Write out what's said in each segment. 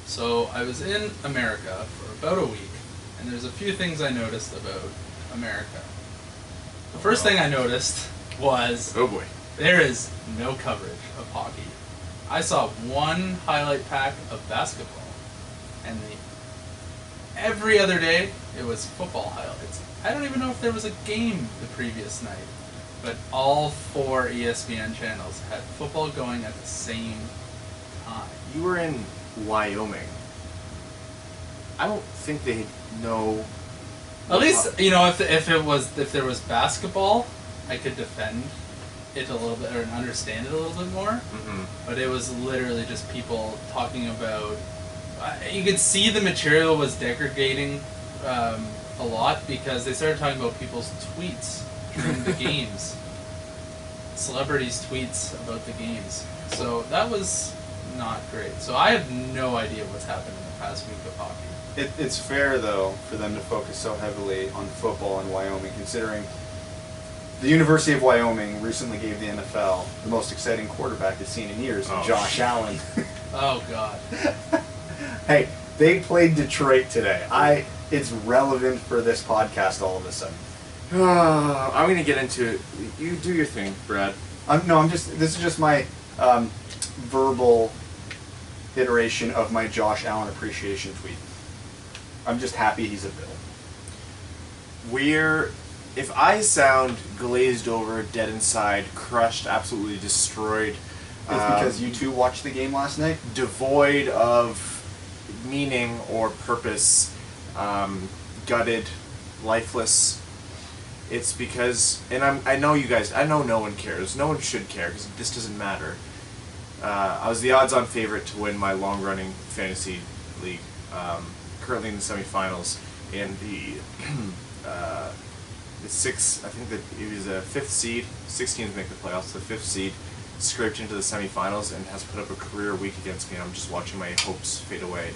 So I was in America for about a week, and there's a few things I noticed about America. The first thing I noticed was, oh boy, there is no coverage of hockey. I saw one highlight pack of basketball, and every other day it was football highlights. I don't even know if there was a game the previous night, but all 4 ESPN channels had football going at the same time. you were in Wyoming. I don't think they know. At least, you know, if there was basketball, I could defend it a little bit or understand it a little bit more. Mm-hmm. But it was literally just people talking about. You could see the material was degrading a lot because they started talking about people's tweets during the games. Celebrities' tweets about the games. So that was not great. So I have no idea what's happened in the past week of hockey. It's fair, though, for them to focus so heavily on football in Wyoming, considering the University of Wyoming recently gave the NFL the most exciting quarterback it's seen in years, Josh Allen. Oh, God. Hey, they played Detroit today. It's relevant for this podcast all of a sudden. I'm gonna get into it. You do your thing, Brad. This is just my verbal iteration of my Josh Allen appreciation tweet. I'm just happy he's a Bill. If I sound glazed over, dead inside, crushed, absolutely destroyed, It's because you two watched the game last night? devoid of meaning or purpose, gutted, lifeless. It's because, and I know you guys, I know no one cares. No one should care because this doesn't matter. I was the odds-on favorite to win my long-running fantasy league. Currently in the semifinals, and the sixth, I think that it was a 5th seed. 6 teams make the playoffs. The 5th seed scraped into the semifinals and has put up a career week against me. And I'm just watching my hopes fade away.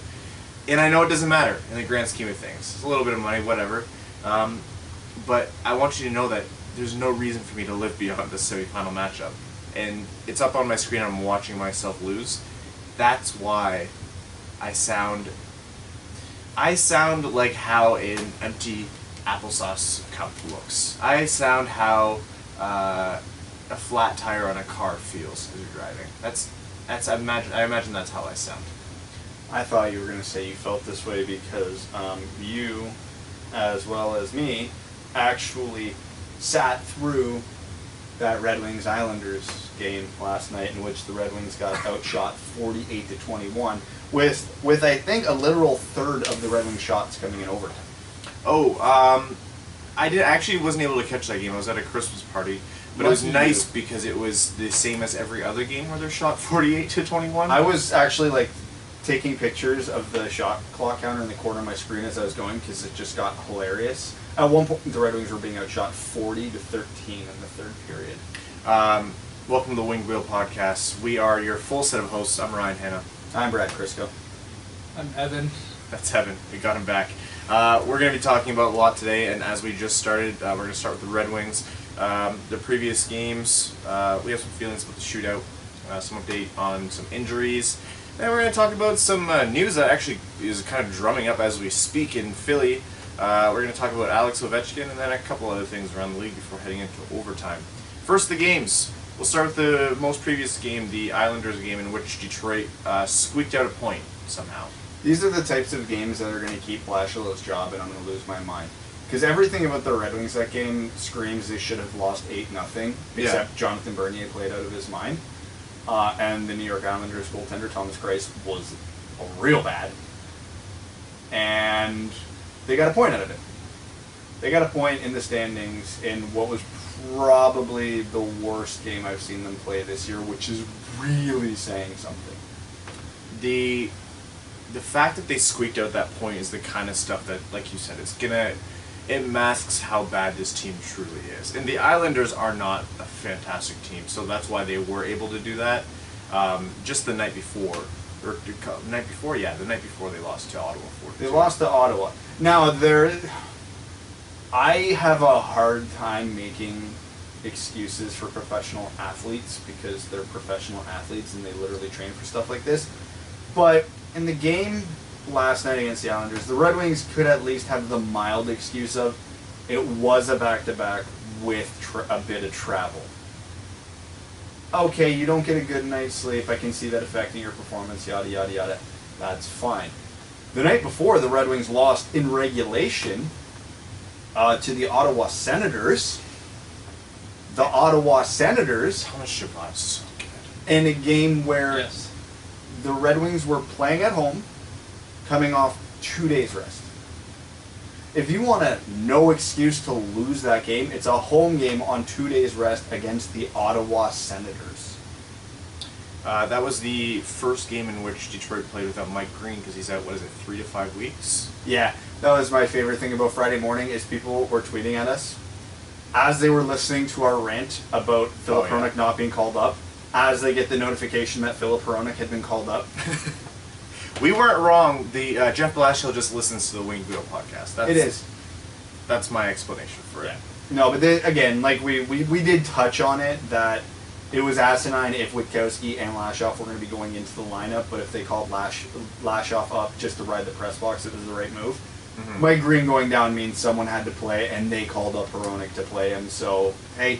And I know it doesn't matter in the grand scheme of things. It's a little bit of money, whatever. But I want you to know that there's no reason for me to live beyond this semifinal matchup. And it's up on my screen. I'm watching myself lose. That's why I sound like how an empty applesauce cup looks. I sound how a flat tire on a car feels as you're driving. I imagine that's how I sound. I thought you were going to say you felt this way because you, as well as me, actually sat through that Red Wings Islanders game last night in which the Red Wings got outshot 48-21 with I think a literal third of the Red Wings shots coming in overtime. I wasn't able to catch that game. I was at a Christmas party, but it was nice because it was the same as every other game where they're shot 48-21. I was actually taking pictures of the shot clock counter in the corner of my screen as I was going because it just got hilarious. At one point, the Red Wings were being outshot 40-13 in the third period. Welcome to the Winged Wheel Podcast. We are your full set of hosts. I'm Ryan Hanna. I'm Brad Crisco. I'm Evan. That's Evan. We got him back. We're going to be talking about a lot today, and as we just started, we're going to start with the Red Wings. The previous games, we have some feelings about the shootout, some update on some injuries, and we're going to talk about some news that actually is kind of drumming up as we speak in Philly. We're going to talk about Alex Ovechkin and then a couple other things around the league before heading into overtime. First, the games. We'll start with the most previous game, the Islanders game, in which Detroit squeaked out a point somehow. These are the types of games that are going to keep Blashillow's job, and I'm going to lose my mind. Because everything about the Red Wings that game screams they should have lost 8-0, except Jonathan Bernier played out of his mind. And the New York Islanders goaltender, Thomas Greiss, was real bad. And they got a point out of it. They got a point in the standings in what was probably the worst game I've seen them play this year, which is really saying something. The fact that they squeaked out that point is the kind of stuff that, like you said, it masks how bad this team truly is. And the Islanders are not a fantastic team, so that's why they were able to do that. Just the night before, the night before they lost to Ottawa 4-2. They lost to Ottawa. Now, I have a hard time making excuses for professional athletes because they're professional athletes and they literally train for stuff like this. But in the game last night against the Islanders, the Red Wings could at least have the mild excuse of it was a back-to-back with a bit of travel. Okay, you don't get a good night's sleep. I can see that affecting your performance, yada, yada, yada. That's fine. The night before, the Red Wings lost in regulation to the Ottawa Senators. The Ottawa Senators. Thomas Chabot's so good. In a game where Yes. the Red Wings were playing at home, coming off 2 days rest. If you want no excuse to lose that game, it's a home game on 2 days rest against the Ottawa Senators. That was the first game in which Detroit played without Mike Green because he's out, 3 to 5 weeks? Yeah, that was my favorite thing about Friday morning is people were tweeting at us as they were listening to our rant about Philip Hronek not being called up, as they get the notification that Philip Hronek had been called up. We weren't wrong. The Jeff Blashill just listens to the Wing Wheel podcast. It is. That's my explanation for it. No, but again, like we did touch on it, that it was asinine if Witkowski and Lashoff were going to be going into the lineup, but if they called Lashoff up just to ride the press box, it was the right move. Mm-hmm. Mike Green going down means someone had to play, and they called up Hronek to play him. So, hey,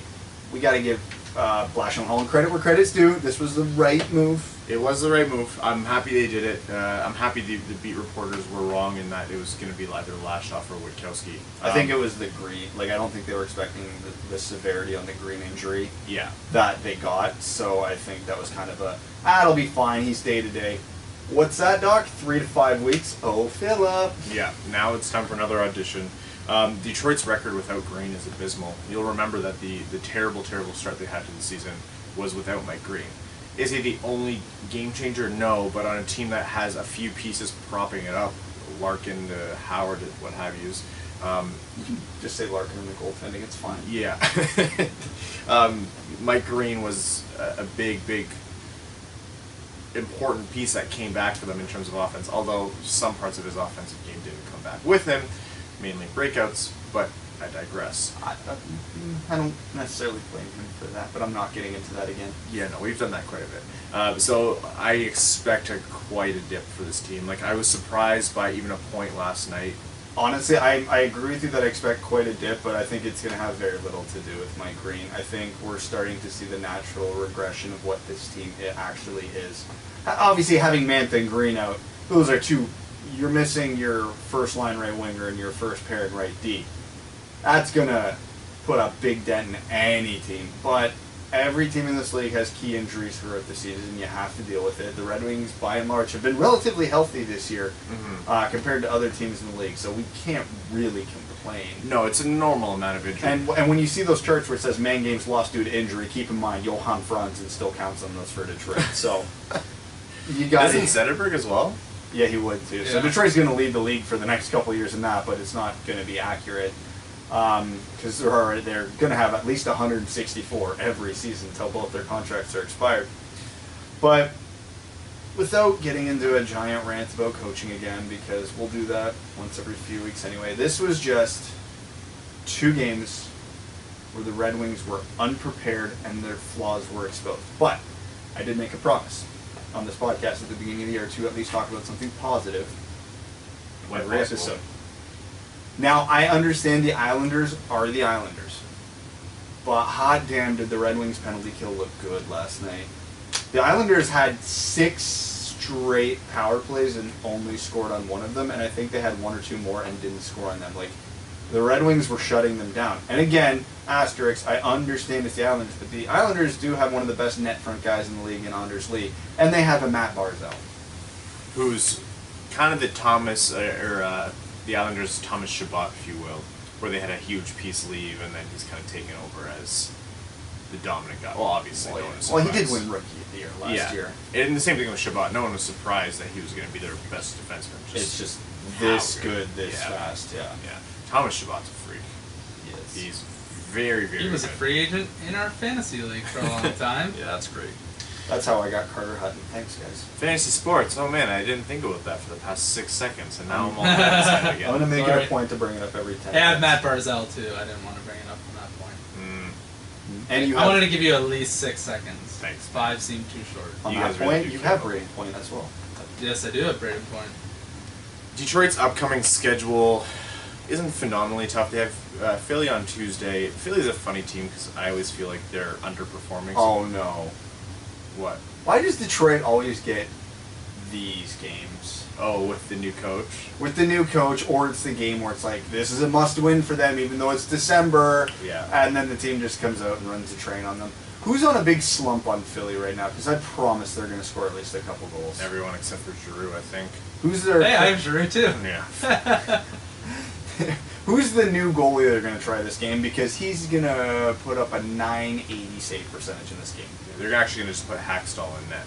we got to give Blashill and Holland credit where credit's due. This was the right move. It was the right move. I'm happy they did it. I'm happy the beat reporters were wrong in that it was going to be either Lashoff or Witkowski. I think it was the Green. Like, I don't think they were expecting the severity on the Green injury that they got. So I think that was kind of it'll be fine. He's day to day. What's that, Doc? 3 to 5 weeks. Oh, Philip. Yeah, now it's time for another audition. Detroit's record without Green is abysmal. You'll remember that the terrible, terrible start they had to the season was without Mike Green. Is he the only game changer? No, but on a team that has a few pieces propping it up, Larkin, Howard, what have yous. You can just say Larkin in the goaltending. It's fine. Yeah. Mike Green was a big, important piece that came back for them in terms of offense, although some parts of his offensive game didn't come back with him, mainly breakouts, but I digress. I don't necessarily blame him for that, but I'm not getting into that again. Yeah, no, we've done that quite a bit. So I expect quite a dip for this team. Like, I was surprised by even a point last night. Honestly, I agree with you that I expect quite a dip, but I think it's going to have very little to do with Mike Green. I think we're starting to see the natural regression of what this team actually is. Obviously, having Mantha and Green out, those are two. You're missing your first line right winger and your first pairing right D. That's going to put a big dent in any team. But every team in this league has key injuries throughout the season. You have to deal with it. The Red Wings, by and large, have been relatively healthy this year compared to other teams in the league. So we can't really complain. No, it's a normal amount of injury. And when you see those charts where it says man games lost due to injury, keep in mind Johan Franzen still counts on those for Detroit. So you got Isn't Zetterberg as well? Yeah, he would too. So Detroit's going to lead the league for the next couple of years in that, but it's not going to be accurate. Because they're going to have at least 164 every season until both their contracts are expired. But without getting into a giant rant about coaching again, because we'll do that once every few weeks anyway, this was just 2 games where the Red Wings were unprepared and their flaws were exposed. But I did make a promise on this podcast at the beginning of the year to at least talk about something positive every episode. Now, I understand the Islanders are the Islanders, but hot damn did the Red Wings penalty kill look good last night. The Islanders had 6 straight power plays and only scored on 1 of them, and I think they had 1 or 2 more and didn't score on them. Like, the Red Wings were shutting them down. And again, asterisk, I understand it's the Islanders, but the Islanders do have one of the best net front guys in the league in Anders Lee, and they have a Matt Barzal. Who's kind of the the Islanders' Thomas Chabot, if you will, where they had a huge piece leave, and then he's kind of taken over as the dominant guy. Well, obviously, no one was surprised. Well, he did win Rookie of the Year last year. And the same thing with Chabot. No one was surprised that he was going to be their best defenseman. It's just this good, this fast, yeah. Thomas Chabot's a freak. Yes. He's very, very He was good. a free agent in our fantasy league for a long time. Yeah, that's great. That's how I got Carter Hutton. Thanks, guys. Fantasy sports. Oh man, I didn't think about that for the past 6 seconds, and now I'm all that excited again. I'm going to make Sorry. it a point to bring it up every 10 I have minutes. Matt Barzal too. I didn't want to bring it up from that point. And you I have, wanted to give you at least 6 seconds. Thanks. 5 seemed too short. on You that guys really point, do you care have about rating point as well. Yes, I do have Braden Point. Detroit's upcoming schedule isn't phenomenally tough. They have Philly on Tuesday. Philly's a funny team because I always feel like they're underperforming. Oh no. What? Why does Detroit always get these games? Oh, with the new coach? With the new coach, or it's the game where it's like, this is a must-win for them even though it's December. Yeah. And then the team just comes out and runs a train on them. Who's on a big slump on Philly right now? Because I promise they're going to score at least a couple goals. Everyone except for Giroux, I think. Who's their... Hey, I have Giroux too. Yeah. Who's the new goalie they're going to try this game? Because he's going to put up a .980 save percentage in this game. They're actually going to just put Hackstall in net.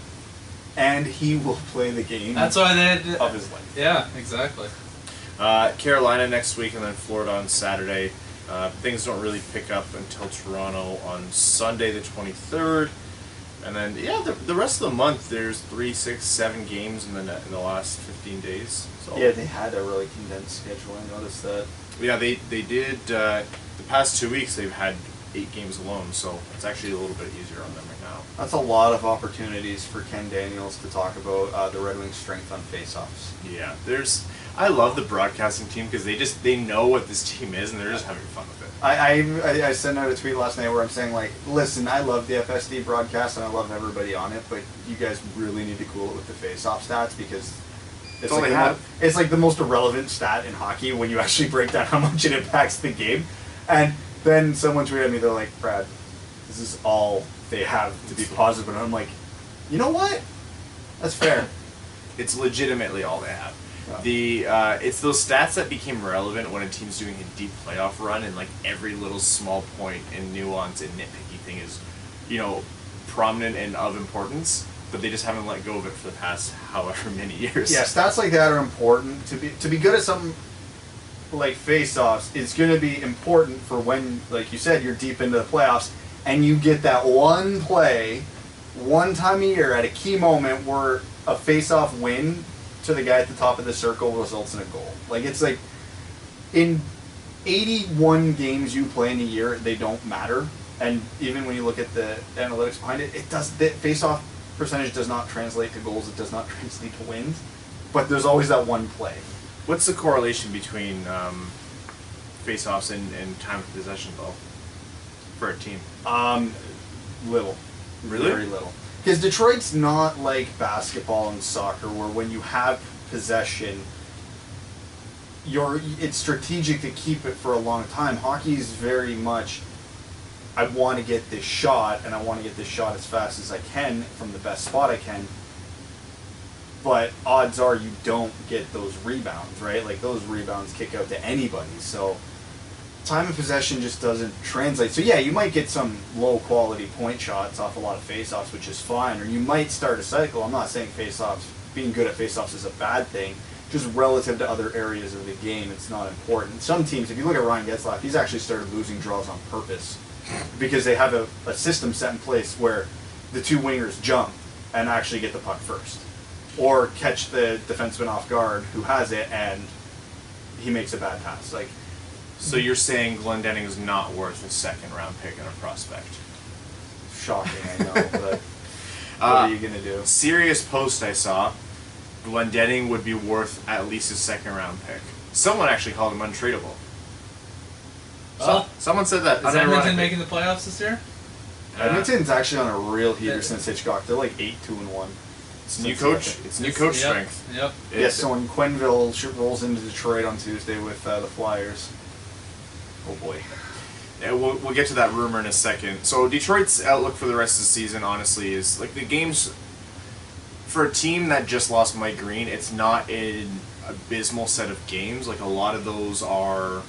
And he will play the game That's why they did. of his life. Yeah, exactly. Carolina next week and then Florida on Saturday. Things don't really pick up until Toronto on Sunday the 23rd. And then, yeah, the rest of the month, there's 3, 6, 7 games in the last 15 days. So Yeah, they had a really condensed schedule. I noticed that. yeah, they did. The past 2 weeks, they've had 8 games alone, so it's actually a little bit easier on them right now. That's a lot of opportunities for Ken Daniels to talk about the Red Wings' strength on faceoffs. Yeah, I love the broadcasting team because they know what this team is and they're just having fun with it. I sent out a tweet last night where I'm saying, like, listen, I love the FSD broadcast and I love everybody on it, but you guys really need to cool it with the face-off stats because all they have. It's like the most irrelevant stat in hockey when you actually break down how much it impacts the game. And then someone tweeted at me, they're like, Brad, this is all they have to be positive. And I'm like, you know what? That's fair. It's legitimately all they have. It's those stats that became relevant when a team's doing a deep playoff run and like every little small point and nuance and nitpicky thing is, prominent and of importance, but they just haven't let go of it for the past however many years. Yeah, stats like that are important. To be good at something like face-offs, it's going to be important for when, like you said, you're deep into the playoffs and you get that one play, one time a year at a key moment where a face-off win to the guy at the top of the circle results in a goal. Like, it's like, in 81 games you play in a year, they don't matter. And even when you look at the analytics behind it, the face-off percentage does not translate to goals, it does not translate to wins. But there's always that one play. What's the correlation between face-offs and time of possession, though, for a team? Little. Really? Very little. Because Detroit's not like basketball and soccer, where when you have possession, it's strategic to keep it for a long time. Hockey is very much, I want to get this shot, and I want to get this shot as fast as I can from the best spot I can. But odds are you don't get those rebounds, right? Like, those rebounds kick out to anybody. So time of possession just doesn't translate. So yeah, you might get some low quality point shots off a lot of face-offs, which is fine, or you might start a cycle. I'm not saying face-offs, being good at face-offs is a bad thing, just relative to other areas of the game, it's not important. Some teams, if you look at Ryan Getzlaf, he's actually started losing draws on purpose because they have a system set in place where the two wingers jump and actually get the puck first, or catch the defenseman off guard who has it and he makes a bad pass. Like, So you're saying Glendening is not worth a second-round pick and a prospect? shocking, I know, but what are you going to do? Serious post I saw, Glendening would be worth at least a second-round pick. Someone actually called him untradeable. Someone said that. Is Edmonton making the playoffs this year? Edmonton's actually on a real heater since Hitchcock. They're like 8-2-1. It's new coach. It's new coach strength. Yep. Yes, so when Quenneville rolls into Detroit on Tuesday with the Flyers. Oh boy. Yeah, we'll get to that rumor in a second. So Detroit's outlook for the rest of the season, honestly, is like the games for a team that just lost Mike Green. It's not an abysmal set of games. Like a lot of those are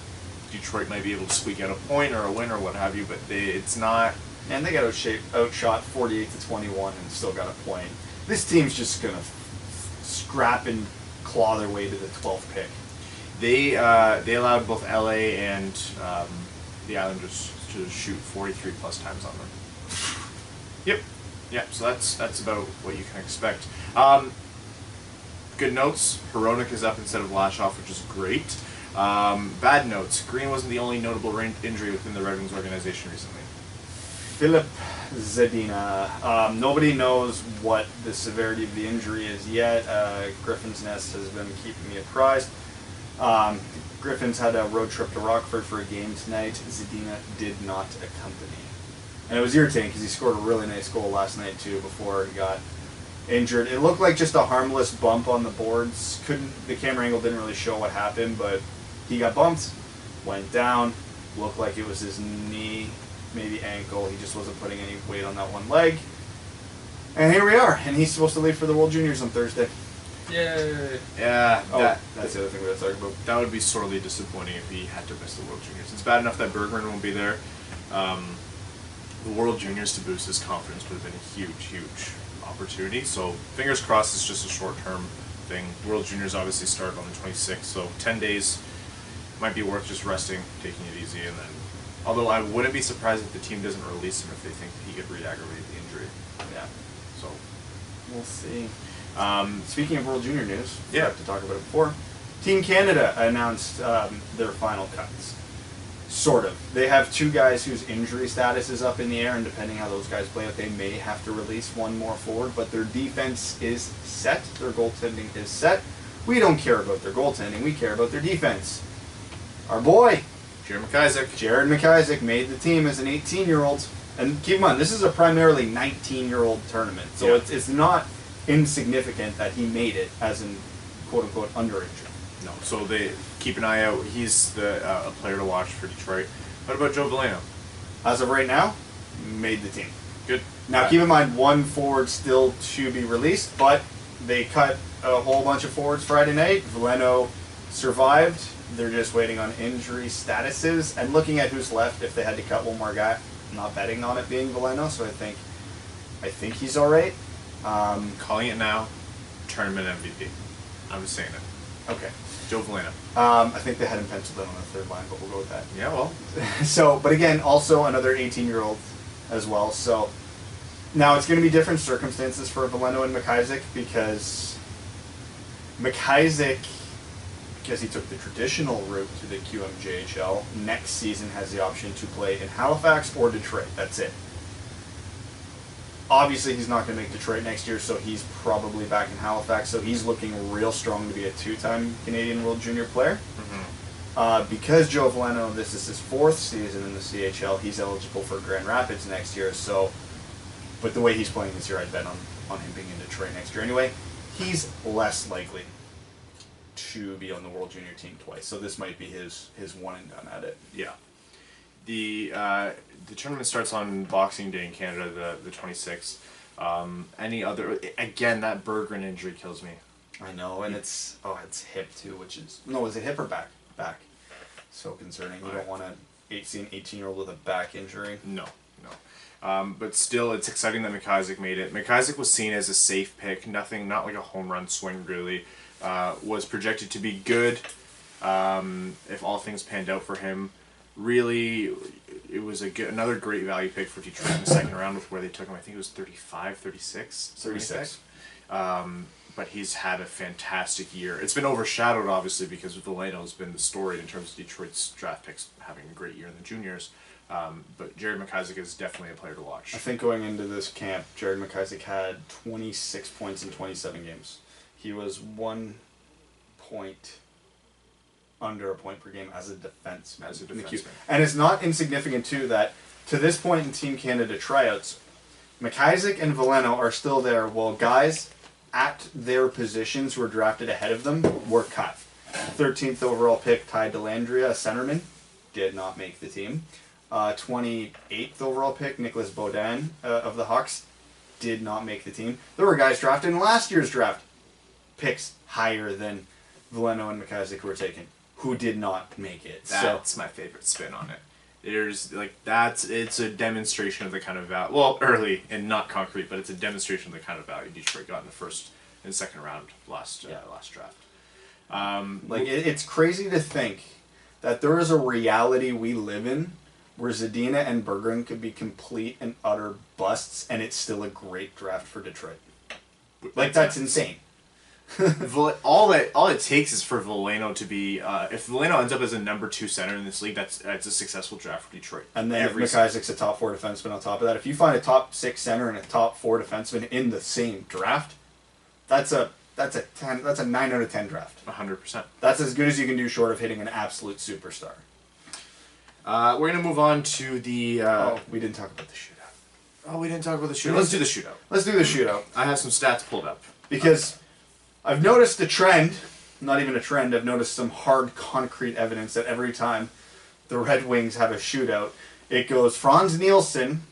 Detroit might be able to squeak out a point or a win or what have you, but it's not. And they got outshot 48-21 and still got a point. This team's just gonna scrap and claw their way to the 12th pick. They allowed both LA and the Islanders to shoot 43 plus times on them. Yep. So that's about what you can expect. Good notes. Hronek is up instead of Lashoff, which is great. Bad notes. Green wasn't the only notable injury within the Red Wings organization recently. Philip Zadina. Nobody knows what the severity of the injury is yet. Griffin's Nest has been keeping me apprised. Griffin's had a road trip to Rockford for a game tonight. Zadina did not accompany. And it was irritating because he scored a really nice goal last night too before he got injured. It looked like just a harmless bump on the boards. The camera angle didn't really show what happened, but he got bumped, went down, looked like it was his knee, maybe ankle. He just wasn't putting any weight on that one leg. And here we are, and he's supposed to leave for the World Juniors on Thursday. Yay! Yeah, that's the other thing we were talking about. That would be sorely disappointing if he had to miss the World Juniors. It's bad enough that Bergman won't be there. The World Juniors to boost his confidence would have been a huge, huge opportunity. So fingers crossed it's just a short-term thing. World Juniors obviously start on the 26th, so 10 days might be worth just resting, taking it easy, and then... Although I wouldn't be surprised if the team doesn't release him if they think that he could re-aggravate the injury. Yeah. So... We'll see. Speaking of World Junior news, we yeah, have to talk about it before. Team Canada announced their final cuts. Sort of. They have two guys whose injury status is up in the air, and depending how those guys play out, they may have to release one more forward, but their defense is set. Their goaltending is set. We don't care about their goaltending. We care about their defense. Our boy, Jared McIsaac made the team as an 18-year-old. And keep in mind, this is a primarily 19-year-old tournament, so it's not insignificant that he made it as an quote-unquote underage. No, so they keep an eye out. He's a player to watch for Detroit. What about Joe Veleno? As of right now, made the team. Good. Now keep in mind, one forward still to be released, but they cut a whole bunch of forwards Friday night. Veleno survived. They're just waiting on injury statuses and looking at who's left. If they had to cut one more guy, I'm not betting on it being Veleno, so I think he's all right. Calling it now, tournament MVP. I'm just saying it. Okay. Joe Veleno. I think they had him penciled in on the third line, but we'll go with that. Yeah, well. So, but again, also another 18-year-old as well. So now it's going to be different circumstances for Veleno and McIsaac because McIsaac, because he took the traditional route to the QMJHL, next season has the option to play in Halifax or Detroit. That's it. Obviously, he's not going to make Detroit next year, so he's probably back in Halifax. So he's looking real strong to be a two-time Canadian World Junior player. Mm-hmm. Because Joe Veleno, this is his fourth season in the CHL, he's eligible for Grand Rapids next year. So, but the way he's playing this year, I'd bet on him being in Detroit next year anyway. He's less likely to be on the World Junior team twice. So this might be his one and done at it. Yeah. The tournament starts on Boxing Day in Canada, the 26th. Any other... Again, that Berggren injury kills me. I know, and it's hip too, which is... No, is it hip or back? Back. So concerning. You don't want to see an 18-year-old with a back injury. No. But still, it's exciting that McIsaac made it. McIsaac was seen as a safe pick. Not like a home run swing, really. Was projected to be good if all things panned out for him. Really, it was another great value pick for Detroit in the second round with where they took him. I think it was 35, 36? 36. But he's had a fantastic year. It's been overshadowed, obviously, because Veleno's been the story in terms of Detroit's draft picks having a great year in the juniors. But Jared McIsaac is definitely a player to watch. I think going into this camp, Jared McIsaac had 26 points in 27 games. He was 1 point under a point per game as a defenseman. And it's not insignificant, too, that to this point in Team Canada tryouts, McIsaac and Veleno are still there while guys at their positions who were drafted ahead of them were cut. 13th overall pick, Ty Dellandrea, a centerman, did not make the team. 28th overall pick, Nicholas Baudin of the Hawks, did not make the team. There were guys drafted in last year's draft, picks higher than Veleno and McIsaac who were taken, who did not make it. That's my favorite spin on it. It's a demonstration of the kind of value, well, early and not concrete, but it's a demonstration of the kind of value Detroit got in the first and second round last draft. It's crazy to think that there is a reality we live in where Zadina and Berggren could be complete and utter busts, and it's still a great draft for Detroit. That's insane. all it takes is for Veleno to be if Veleno ends up as a number 2 center in this league, that's a successful draft for Detroit. And then if McIsaac's a top 4 defenseman on top of that, if you find a top 6 center and a top 4 defenseman in the same draft, that's a 9 out of 10 draft. 100%. That's as good as you can do short of hitting an absolute superstar. We're gonna move on to the. We didn't talk about the shootout. Oh, we didn't talk about the shootout. Let's do the shootout. Let's do the shootout. I have some stats pulled up because I've noticed a trend. Not even a trend. I've noticed some hard, concrete evidence that every time the Red Wings have a shootout, it goes Franz Nielsen,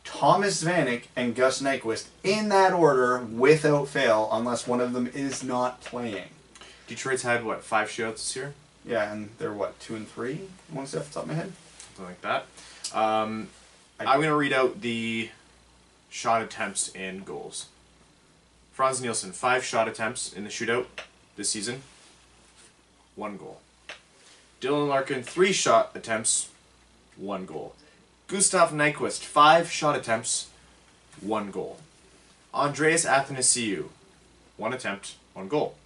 Thomas Vanek, and Gus Nyquist in that order without fail, unless one of them is not playing. Detroit's had, what, 5 shootouts this year? Yeah, and they're, what, 2 and 3? I want to say off the top of my head. Something like that. I'm going to read out the shot attempts and goals. Franz Nielsen, 5 shot attempts in the shootout this season. 1 goal. Dylan Larkin, 3 shot attempts. 1 goal. Gustav Nyquist, 5 shot attempts. 1 goal. Andreas Athanasiou, 1 attempt, 1 goal.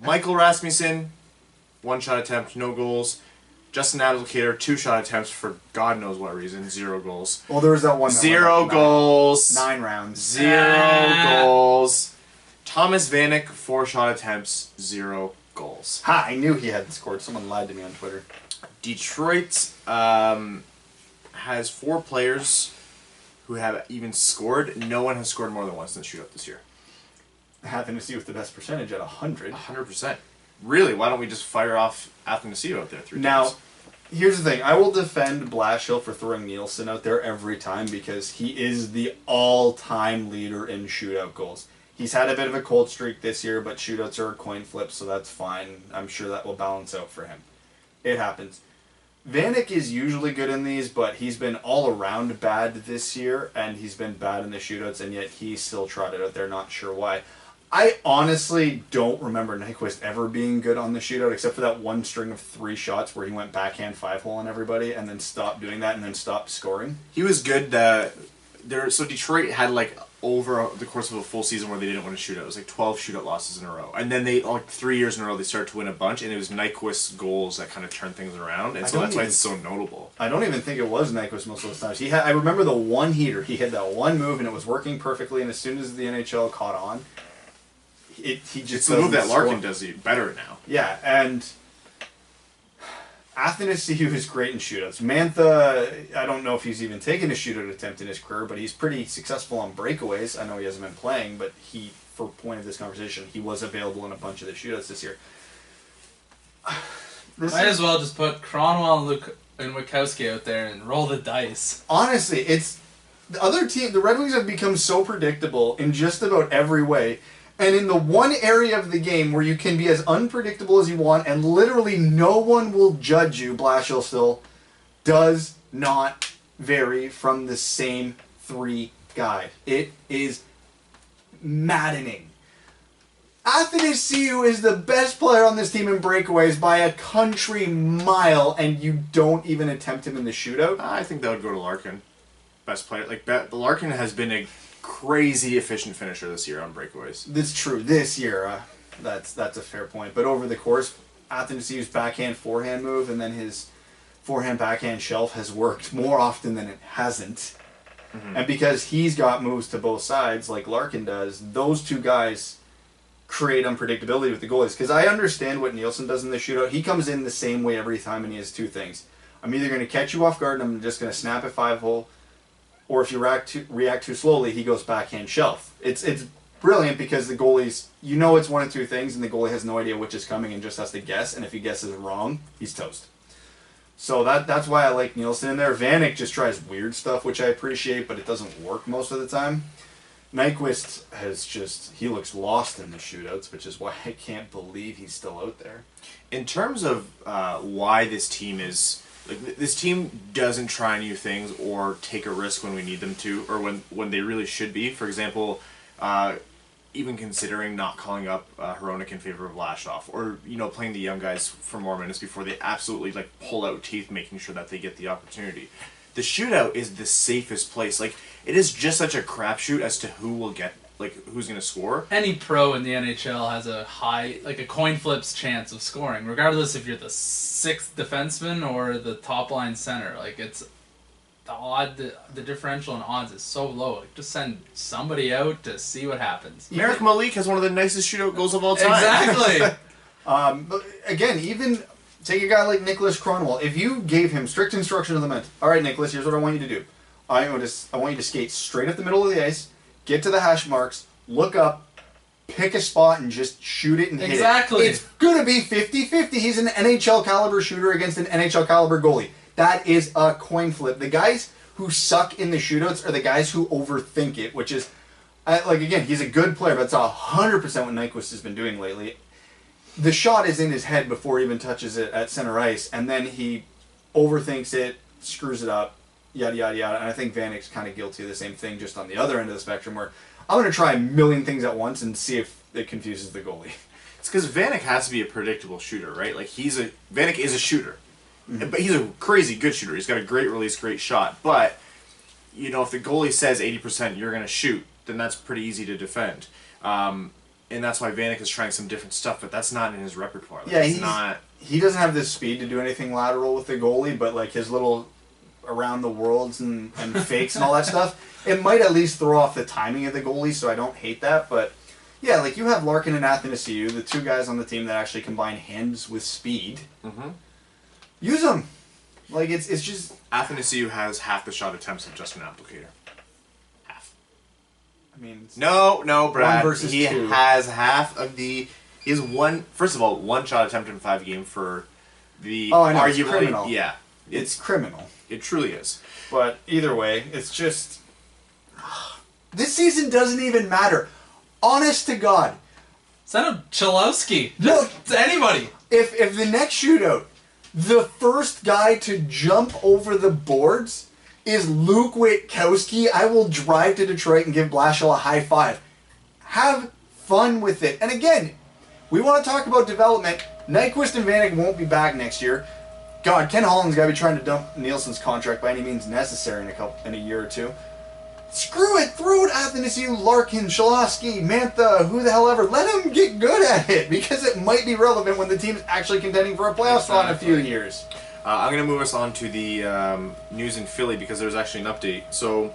Michael Rasmussen, 1 shot attempt, no goals. Justin Abdelkader, 2 shot attempts for God knows what reason, 0 goals. Well, there was that one. 0 goals. 9 rounds. 0 goals. Thomas Vanek, 4 shot attempts, 0 goals. Ha! I knew he hadn't scored. Someone lied to me on Twitter. Detroit has 4 players who have even scored. No one has scored more than once in the shootout this year. Athanasiou with the best percentage at 100. 100%. Really? Why don't we just fire off Athanasiou out there 3 times? Now, here's the thing. I will defend Blashill for throwing Nielsen out there every time because he is the all-time leader in shootout goals. He's had a bit of a cold streak this year, but shootouts are a coin flip, so that's fine. I'm sure that will balance out for him. It happens. Vanek is usually good in these, but he's been all around bad this year, and he's been bad in the shootouts, and yet he's still trotted out there, not sure why. I honestly don't remember Nyquist ever being good on the shootout, except for that one string of 3 shots where he went backhand 5-hole on everybody, and then stopped doing that, and then stopped scoring. He was good. So Detroit had, like, over the course of a full season where they didn't win a shootout. It was like 12 shootout losses in a row. And then they, like 3 years in a row, they started to win a bunch, and it was Nyquist's goals that kind of turned things around, and so that's why it's so notable. I don't even think it was Nyquist most of those times. I remember the one heater. He had that one move, and it was working perfectly, and as soon as the NHL caught on, he just it's the move that Larkin does better now. Yeah, and Athanasiou is great in shootouts. Mantha, I don't know if he's even taken a shootout attempt in his career, but he's pretty successful on breakaways. I know he hasn't been playing, but for point of this conversation, he was available in a bunch of the shootouts this year. Might as well just put Cronwell and Witkowski out there and roll the dice. Honestly, it's the other team. The Red Wings have become so predictable in just about every way. And in the one area of the game where you can be as unpredictable as you want and literally no one will judge you, Blashill still does not vary from the same 3 guys. It is maddening. Athanasiou is the best player on this team in breakaways by a country mile, and you don't even attempt him in the shootout? I think that would go to Larkin. Best player. Larkin has been a crazy efficient finisher this year on breakaways. That's true. This year, that's a fair point. But over the course, Athanasiou's backhand-forehand move and then his forehand-backhand shelf has worked more often than it hasn't. Mm-hmm. And because he's got moves to both sides, like Larkin does, those 2 guys create unpredictability with the goalies. Because I understand what Nielsen does in the shootout. He comes in the same way every time, and he has 2 things. I'm either going to catch you off guard, and I'm just going to snap at 5-hole, or if you react too slowly, he goes backhand shelf. It's brilliant because the goalies, you know it's one of 2 things, and the goalie has no idea which is coming and just has to guess, and if he guesses wrong, he's toast. So that's why I like Nielsen in there. Vanek just tries weird stuff, which I appreciate, but it doesn't work most of the time. Nyquist he looks lost in the shootouts, which is why I can't believe he's still out there. In terms of why this team is... this team doesn't try new things or take a risk when we need them to, or when they really should be. For example, even considering not calling up Hronek in favor of Lashoff, or playing the young guys for more minutes before they absolutely pull out teeth, making sure that they get the opportunity. The shootout is the safest place. It is just such a crapshoot as to who will get like who's going to score. Any pro in the NHL has a high, like a coin flip's chance of scoring, regardless if you're the 6th defenseman or the top line center. Like it's the differential in odds is so low. Like just send somebody out to see what happens. Merrick Malik has one of the nicest shootout goals of all time. Exactly. But again, even take a guy like Nicholas Cronwall. If you gave him strict instruction of the men, all right, Nicholas, here's what I want you to do. I want you to skate straight up the middle of the ice, get to the hash marks, look up, pick a spot, and just shoot it and hit it. Exactly. It's gonna be 50-50. He's an NHL caliber shooter against an NHL caliber goalie. That is a coin flip. The guys who suck in the shootouts are the guys who overthink it, which is, like, again, he's a good player, but it's 100% what Nyquist has been doing lately. The shot is in his head before he even touches it at center ice, and then he overthinks it, screws it up, yada, yada, yada. And I think Vanek's kind of guilty of the same thing, just on the other end of the spectrum, where I'm going to try a million things at once and see if it confuses the goalie. It's because Vanek has to be a predictable shooter, right? Like, Vanek is a shooter. Mm-hmm. But he's a crazy good shooter. He's got a great release, great shot. But, you know, if the goalie says 80% you're going to shoot, then that's pretty easy to defend. And that's why Vanek is trying some different stuff, but that's not in his repertoire. Like, yeah, he doesn't have the speed to do anything lateral with the goalie, but like his little around the worlds and fakes and all that stuff, it might at least throw off the timing of the goalie, so I don't hate that. But yeah, like you have Larkin and Athanasiou, the 2 guys on the team that actually combine hands with speed. Mm-hmm. Use them. Like it's just Athanasiou has half the shot attempts of Justin Applicator. I mean, no, Brad. 1 versus 2. He has half of the. He has one. First of all, 1 shot attempt in 5 games for the. Oh, I know. Arguably, it's criminal. Yeah, it's criminal. It truly is. But either way, it's just this season doesn't even matter. Honest to God, Send him Chalowski. No, to anybody. If the next shootout, the first guy to jump over the boards is Luke Witkowski, I will drive to Detroit and give Blashill a high five. Have fun with it. And again, we want to talk about development. Nyquist and Vanek won't be back next year. God, Ken Holland's got to be trying to dump Nielsen's contract by any means necessary in a year or 2. Screw it. Throw it Athanasiou, Larkin, Chalowski, Mantha, who the hell ever. Let him get good at it because it might be relevant when the team's actually contending for a playoff spot in a few years. I'm going to move us on to the news in Philly because there's actually an update. So,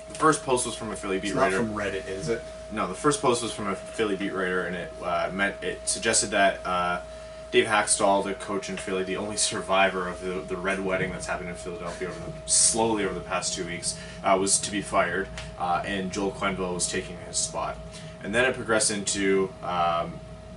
the first post was from a Philly beat writer. It's not from Reddit, is it? No, the first post was from a Philly beat writer, and it suggested that Dave Hackstall, the coach in Philly, the only survivor of the Red Wedding that's happened in Philadelphia slowly over the past 2 weeks, was to be fired, and Joel Quenneville was taking his spot. And then it progressed into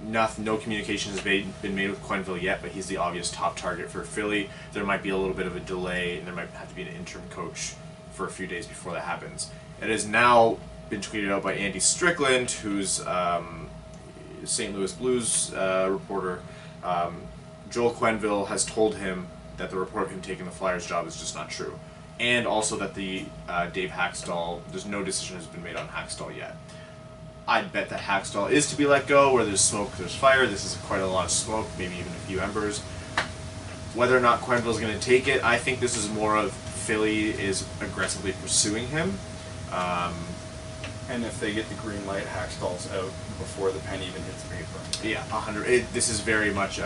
no communication has been made with Quenneville yet, but he's the obvious top target for Philly. There might be a little bit of a delay, and there might have to be an interim coach for a few days before that happens. It has now been tweeted out by Andy Strickland, who's St. Louis Blues reporter. Joel Quenneville has told him that the report of him taking the Flyers job is just not true, and also that the Dave Hackstall, there's no decision has been made on Hackstall yet. I'd bet that Hackstall is to be let go. Where there's smoke, there's fire. This is quite a lot of smoke, maybe even a few embers. Whether or not Quenneville is going to take it, I think this is more of Philly is aggressively pursuing him. And if they get the green light, Hackstall's out before the pen even hits paper. Yeah, 100. This is very much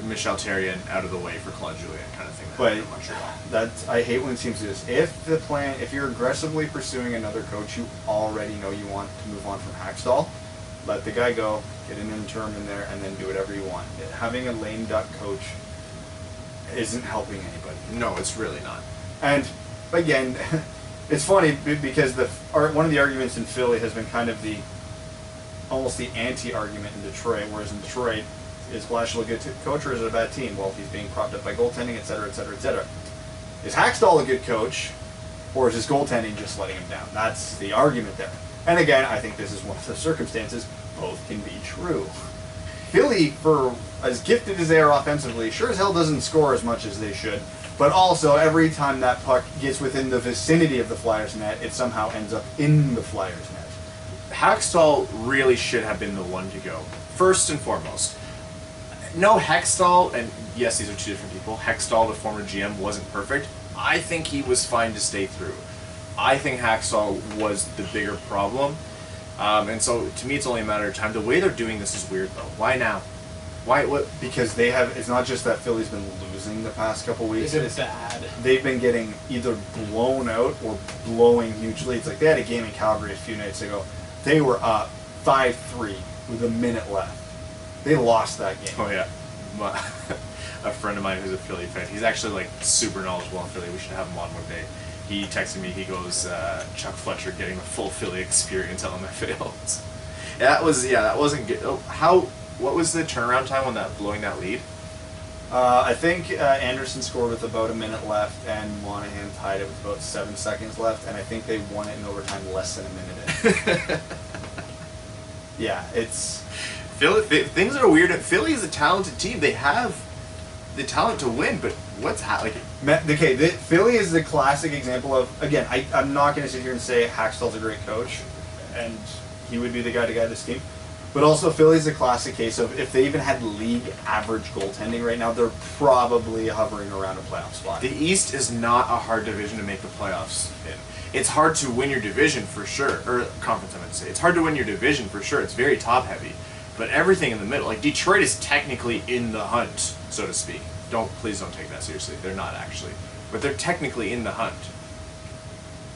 Michel Therrien out of the way for Claude Julien kind of thing. But I hate when teams do this. If you're aggressively pursuing another coach, you already know you want to move on from Hackstall. Let the guy go, get an interim in there, and then do whatever you want. Having a lame duck coach isn't helping anybody. No, it's really not. And again, it's funny because one of the arguments in Philly has been kind of almost the anti-argument in Detroit, whereas in Detroit, is Blashill a good coach or is it a bad team? Well, he's being propped up by goaltending, etc., etc., etc. Is Hackstall a good coach, or is his goaltending just letting him down? That's the argument there. And again, I think this is one of the circumstances. Both can be true. Philly, for as gifted as they are offensively, sure as hell doesn't score as much as they should. But also, every time that puck gets within the vicinity of the Flyers' net, it somehow ends up in the Flyers' net. Hackstall really should have been the one to go. First and foremost. No, Hextall, and yes, these are 2 different people. Hextall, the former GM, wasn't perfect. I think he was fine to stay through. I think Hacksaw was the bigger problem. And so, to me, it's only a matter of time. The way they're doing this is weird, though. Why now? Why? What? Because they have. It's not just that Philly's been losing the past couple weeks. It's bad. They've been getting either blown out or blowing huge leads. Like they had a game in Calgary a few nights ago. They were up 5-3 with a minute left. They lost that game. Oh yeah, a friend of mine who's a Philly fan. He's actually like super knowledgeable on Philly. We should have him on one day. He texted me. He goes, Chuck Fletcher getting the full Philly experience on the fields. That wasn't good. Oh, what was the turnaround time on that blowing that lead? I think Anderson scored with about a minute left, and Monahan tied it with about 7 seconds left, and I think they won it in overtime less than a minute in. Yeah, it's Philly. Things are weird. Philly is a talented team. They have the talent to win, but what's happening? okay. Philly is the classic example of, again, I'm not going to sit here and say Hackstall's a great coach, and he would be the guy to guide this team. But also, Philly's a classic case of if they even had league average goaltending right now, they're probably hovering around a playoff spot. The East is not a hard division to make the playoffs in. It's hard to win your division for sure, or conference I meant to say. It's hard to win your division for sure. It's very top heavy, but everything in the middle, like Detroit is technically in the hunt, so to speak. Please don't take that seriously. They're not actually, but they're technically in the hunt.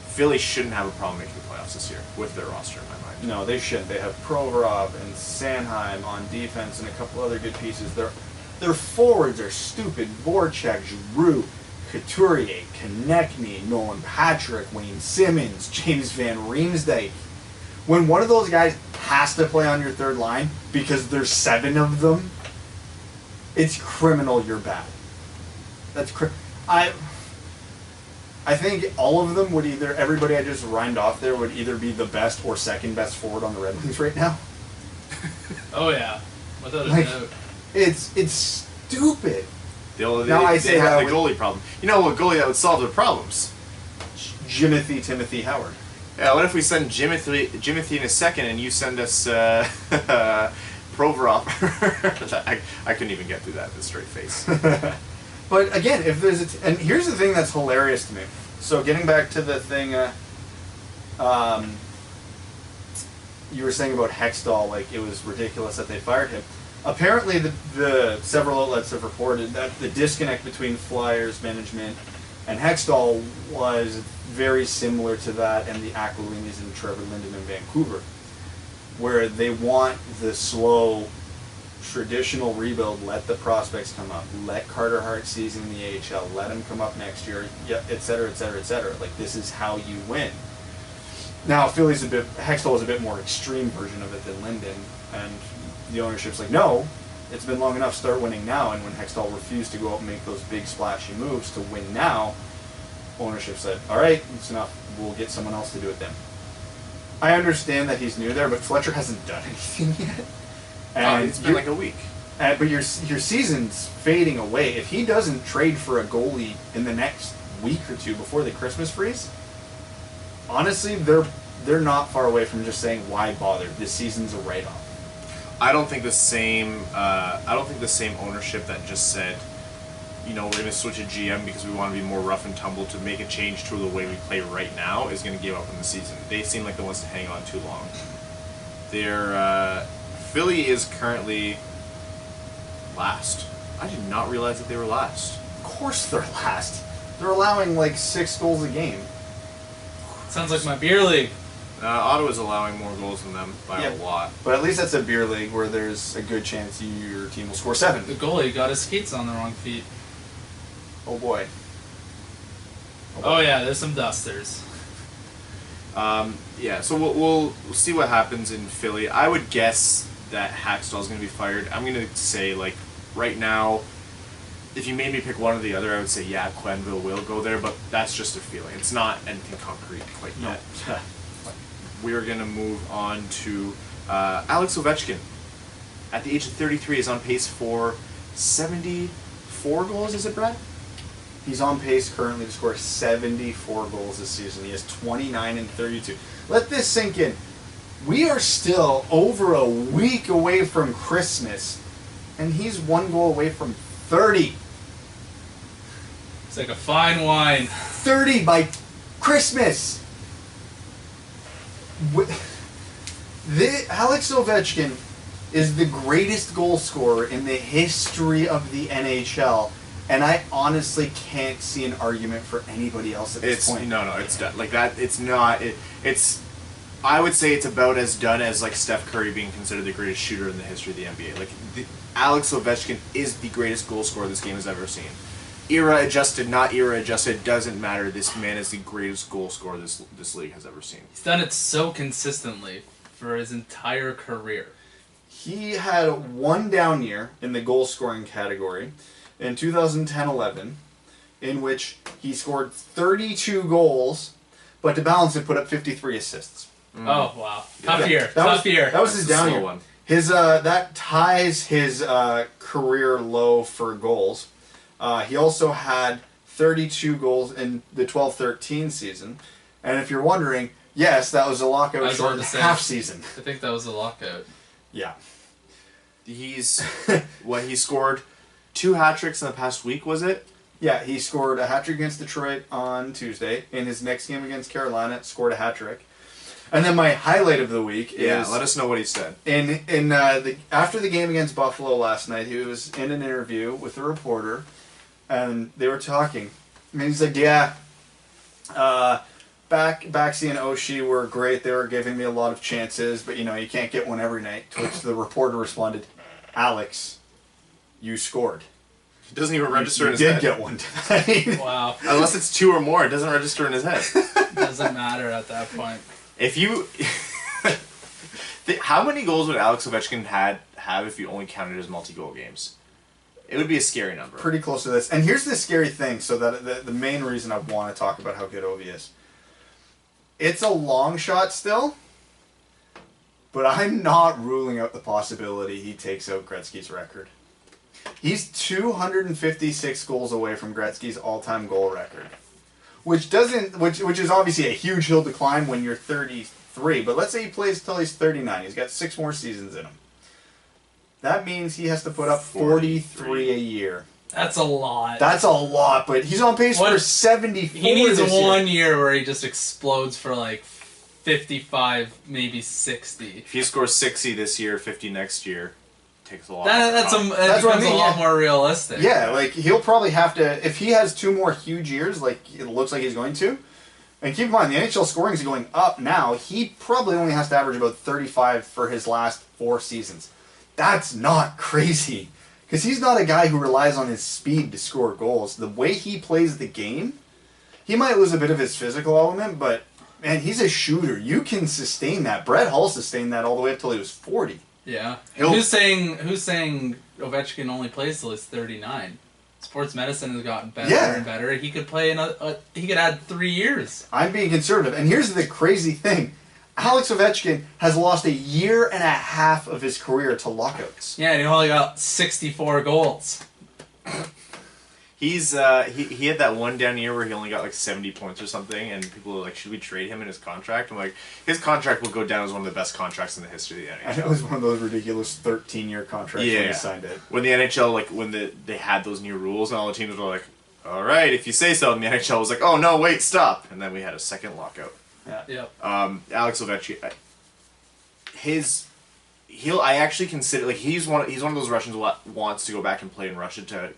Philly shouldn't have a problem making the playoffs this year with their roster in my mind. No, they shouldn't. They have Provorov and Sanheim on defense and a couple other good pieces. Their forwards are stupid. Voracek, Giroux, Couturier, Konechny, Nolan Patrick, Wayne Simmons, James Van Riemsdyk. When one of those guys has to play on your third line because there's 7 of them, it's criminal you're bad. That's I think all of them would either, everybody I just rhymed off there would either be the best or second best forward on the Red Wings right now. Oh yeah, without a Like, doubt. it's stupid. They I have say the that goalie problem. You know what goalie that would solve their problems? Timothy Howard. Yeah, what if we send Jimothy in a second and you send us Provorov? I couldn't even get through that with a straight face. But again, if there's and here's the thing that's hilarious to me. So getting back to the thing you were saying about Hextall, like it was ridiculous that they fired him. Apparently, the several outlets have reported that the disconnect between Flyers management and Hextall was very similar to that and the Aquilinis and Trevor Linden in Vancouver, where they want the slow, traditional rebuild, let the prospects come up, let Carter Hart season the AHL, let him come up next year, et cetera, et cetera, et cetera. Like, this is how you win. Now, Hextall is a bit more extreme version of it than Linden, and the ownership's like, no, it's been long enough, start winning now. And when Hextall refused to go out and make those big splashy moves to win now, ownership said, all right, it's enough, we'll get someone else to do it then. I understand that he's new there, but Fletcher hasn't done anything yet. And it's been like a week. But your season's fading away. If he doesn't trade for a goalie in the next week or two before the Christmas freeze, honestly, they're not far away from just saying, why bother? This season's a write-off. I don't think the same ownership that just said, you know, we're going to switch a GM because we want to be more rough and tumble to make a change to the way we play right now is going to give up in the season. They seem like the ones to hang on too long. Philly is currently last. I did not realize that they were last. Of course they're last. They're allowing like 6 goals a game. Sounds like my beer league. Ottawa's allowing more goals than them by a lot. But at least that's a beer league where there's a good chance your team will score 7. The goalie got his skates on the wrong feet. Oh boy. Oh yeah, there's some dusters. Yeah, so we'll see what happens in Philly. I would guess that Hackstall's going to be fired. I'm going to say, like, right now, if you made me pick one or the other, I would say, yeah, Quenneville will go there, but that's just a feeling. It's not anything concrete quite yet. We're going to move on to Alex Ovechkin. At the age of 33, is on pace for 74 goals, is it, Brad? He's on pace currently to score 74 goals this season. He has 29 and 32. Let this sink in. We are still over a week away from Christmas, and he's 1 goal away from 30. It's like a fine wine. 30 by Christmas. Alex Ovechkin is the greatest goal scorer in the history of the NHL, and I honestly can't see an argument for anybody else at this point. No, it's done. Like that, it's not. It's. I would say it's about as done as like Steph Curry being considered the greatest shooter in the history of the NBA. Like Alex Ovechkin is the greatest goal scorer this game has ever seen. Era adjusted, not era adjusted, doesn't matter. This man is the greatest goal scorer this league has ever seen. He's done it so consistently for his entire career. He had one down year in the goal scoring category in 2010-11, in which he scored 32 goals, but to balance it, put up 53 assists. Oh wow, tough year. That was his down year. One. His that ties his career low for goals. He also had 32 goals in the 12-13 season, and if you're wondering, yes, that was a lockout short half season. I think that was a lockout. Yeah. He scored 2 hat-tricks in the past week, was it? Yeah, he scored a hat-trick against Detroit on Tuesday. In his next game against Carolina, scored a hat-trick. And then my highlight of the week is... Yeah, let us know what he said. After the game against Buffalo last night, he was in an interview with a reporter, and they were talking. And he's like, yeah, Baxi and Oshie were great. They were giving me a lot of chances, but, you can't get one every night. To which the reporter responded, Alex, you scored. It doesn't even register in his You head. did get one tonight. Wow. Unless it's 2 or more, it doesn't register in his head. Doesn't matter at that point. If you... How many goals would Alex Ovechkin have if you only counted his multi-goal games? It would be a scary number. Pretty close to this. And here's the scary thing, so that the main reason I want to talk about how good Ovi is. It's a long shot still, but I'm not ruling out the possibility he takes out Gretzky's record. He's 256 goals away from Gretzky's all-time goal record, which is obviously a huge hill to climb when you're 33. But let's say he plays till he's 39. He's got 6 more seasons in him. That means he has to put up 43 a year. That's a lot. That's a lot, but he's on pace for 74. He needs this one year where he just explodes for like 55, maybe 60. If he scores 60 this year, 50 next year, takes a lot. That's what I mean, a lot more realistic. Yeah, like he'll probably have to, if he has 2 more huge years, like it looks like he's going to. And keep in mind, the NHL scoring is going up now. He probably only has to average about 35 for his last 4 seasons. That's not crazy. Because he's not a guy who relies on his speed to score goals. The way he plays the game, he might lose a bit of his physical element, but, man, he's a shooter. You can sustain that. Brett Hull sustained that all the way up till he was 40. Yeah. Who's saying Ovechkin only plays till he's 39? Sports medicine has gotten better and better. He could play he could add 3 years. I'm being conservative. And here's the crazy thing. Alex Ovechkin has lost 1.5 years of his career to lockouts. Yeah, and he only got 64 goals. He's he had that one down year where he only got like 70 points or something, and people were like, should we trade him in his contract? I'm like, his contract will go down as one of the best contracts in the history of the NHL. And it was one of those ridiculous 13-year contracts when he signed it. When the NHL, like, when they had those new rules, and all the teams were like, all right, if you say so, and the NHL was like, oh no, wait, stop. And then we had a second lockout. Yeah. Yep. Alex Ovechkin, I actually consider, like, he's one of those Russians who wants to go back and play in Russia to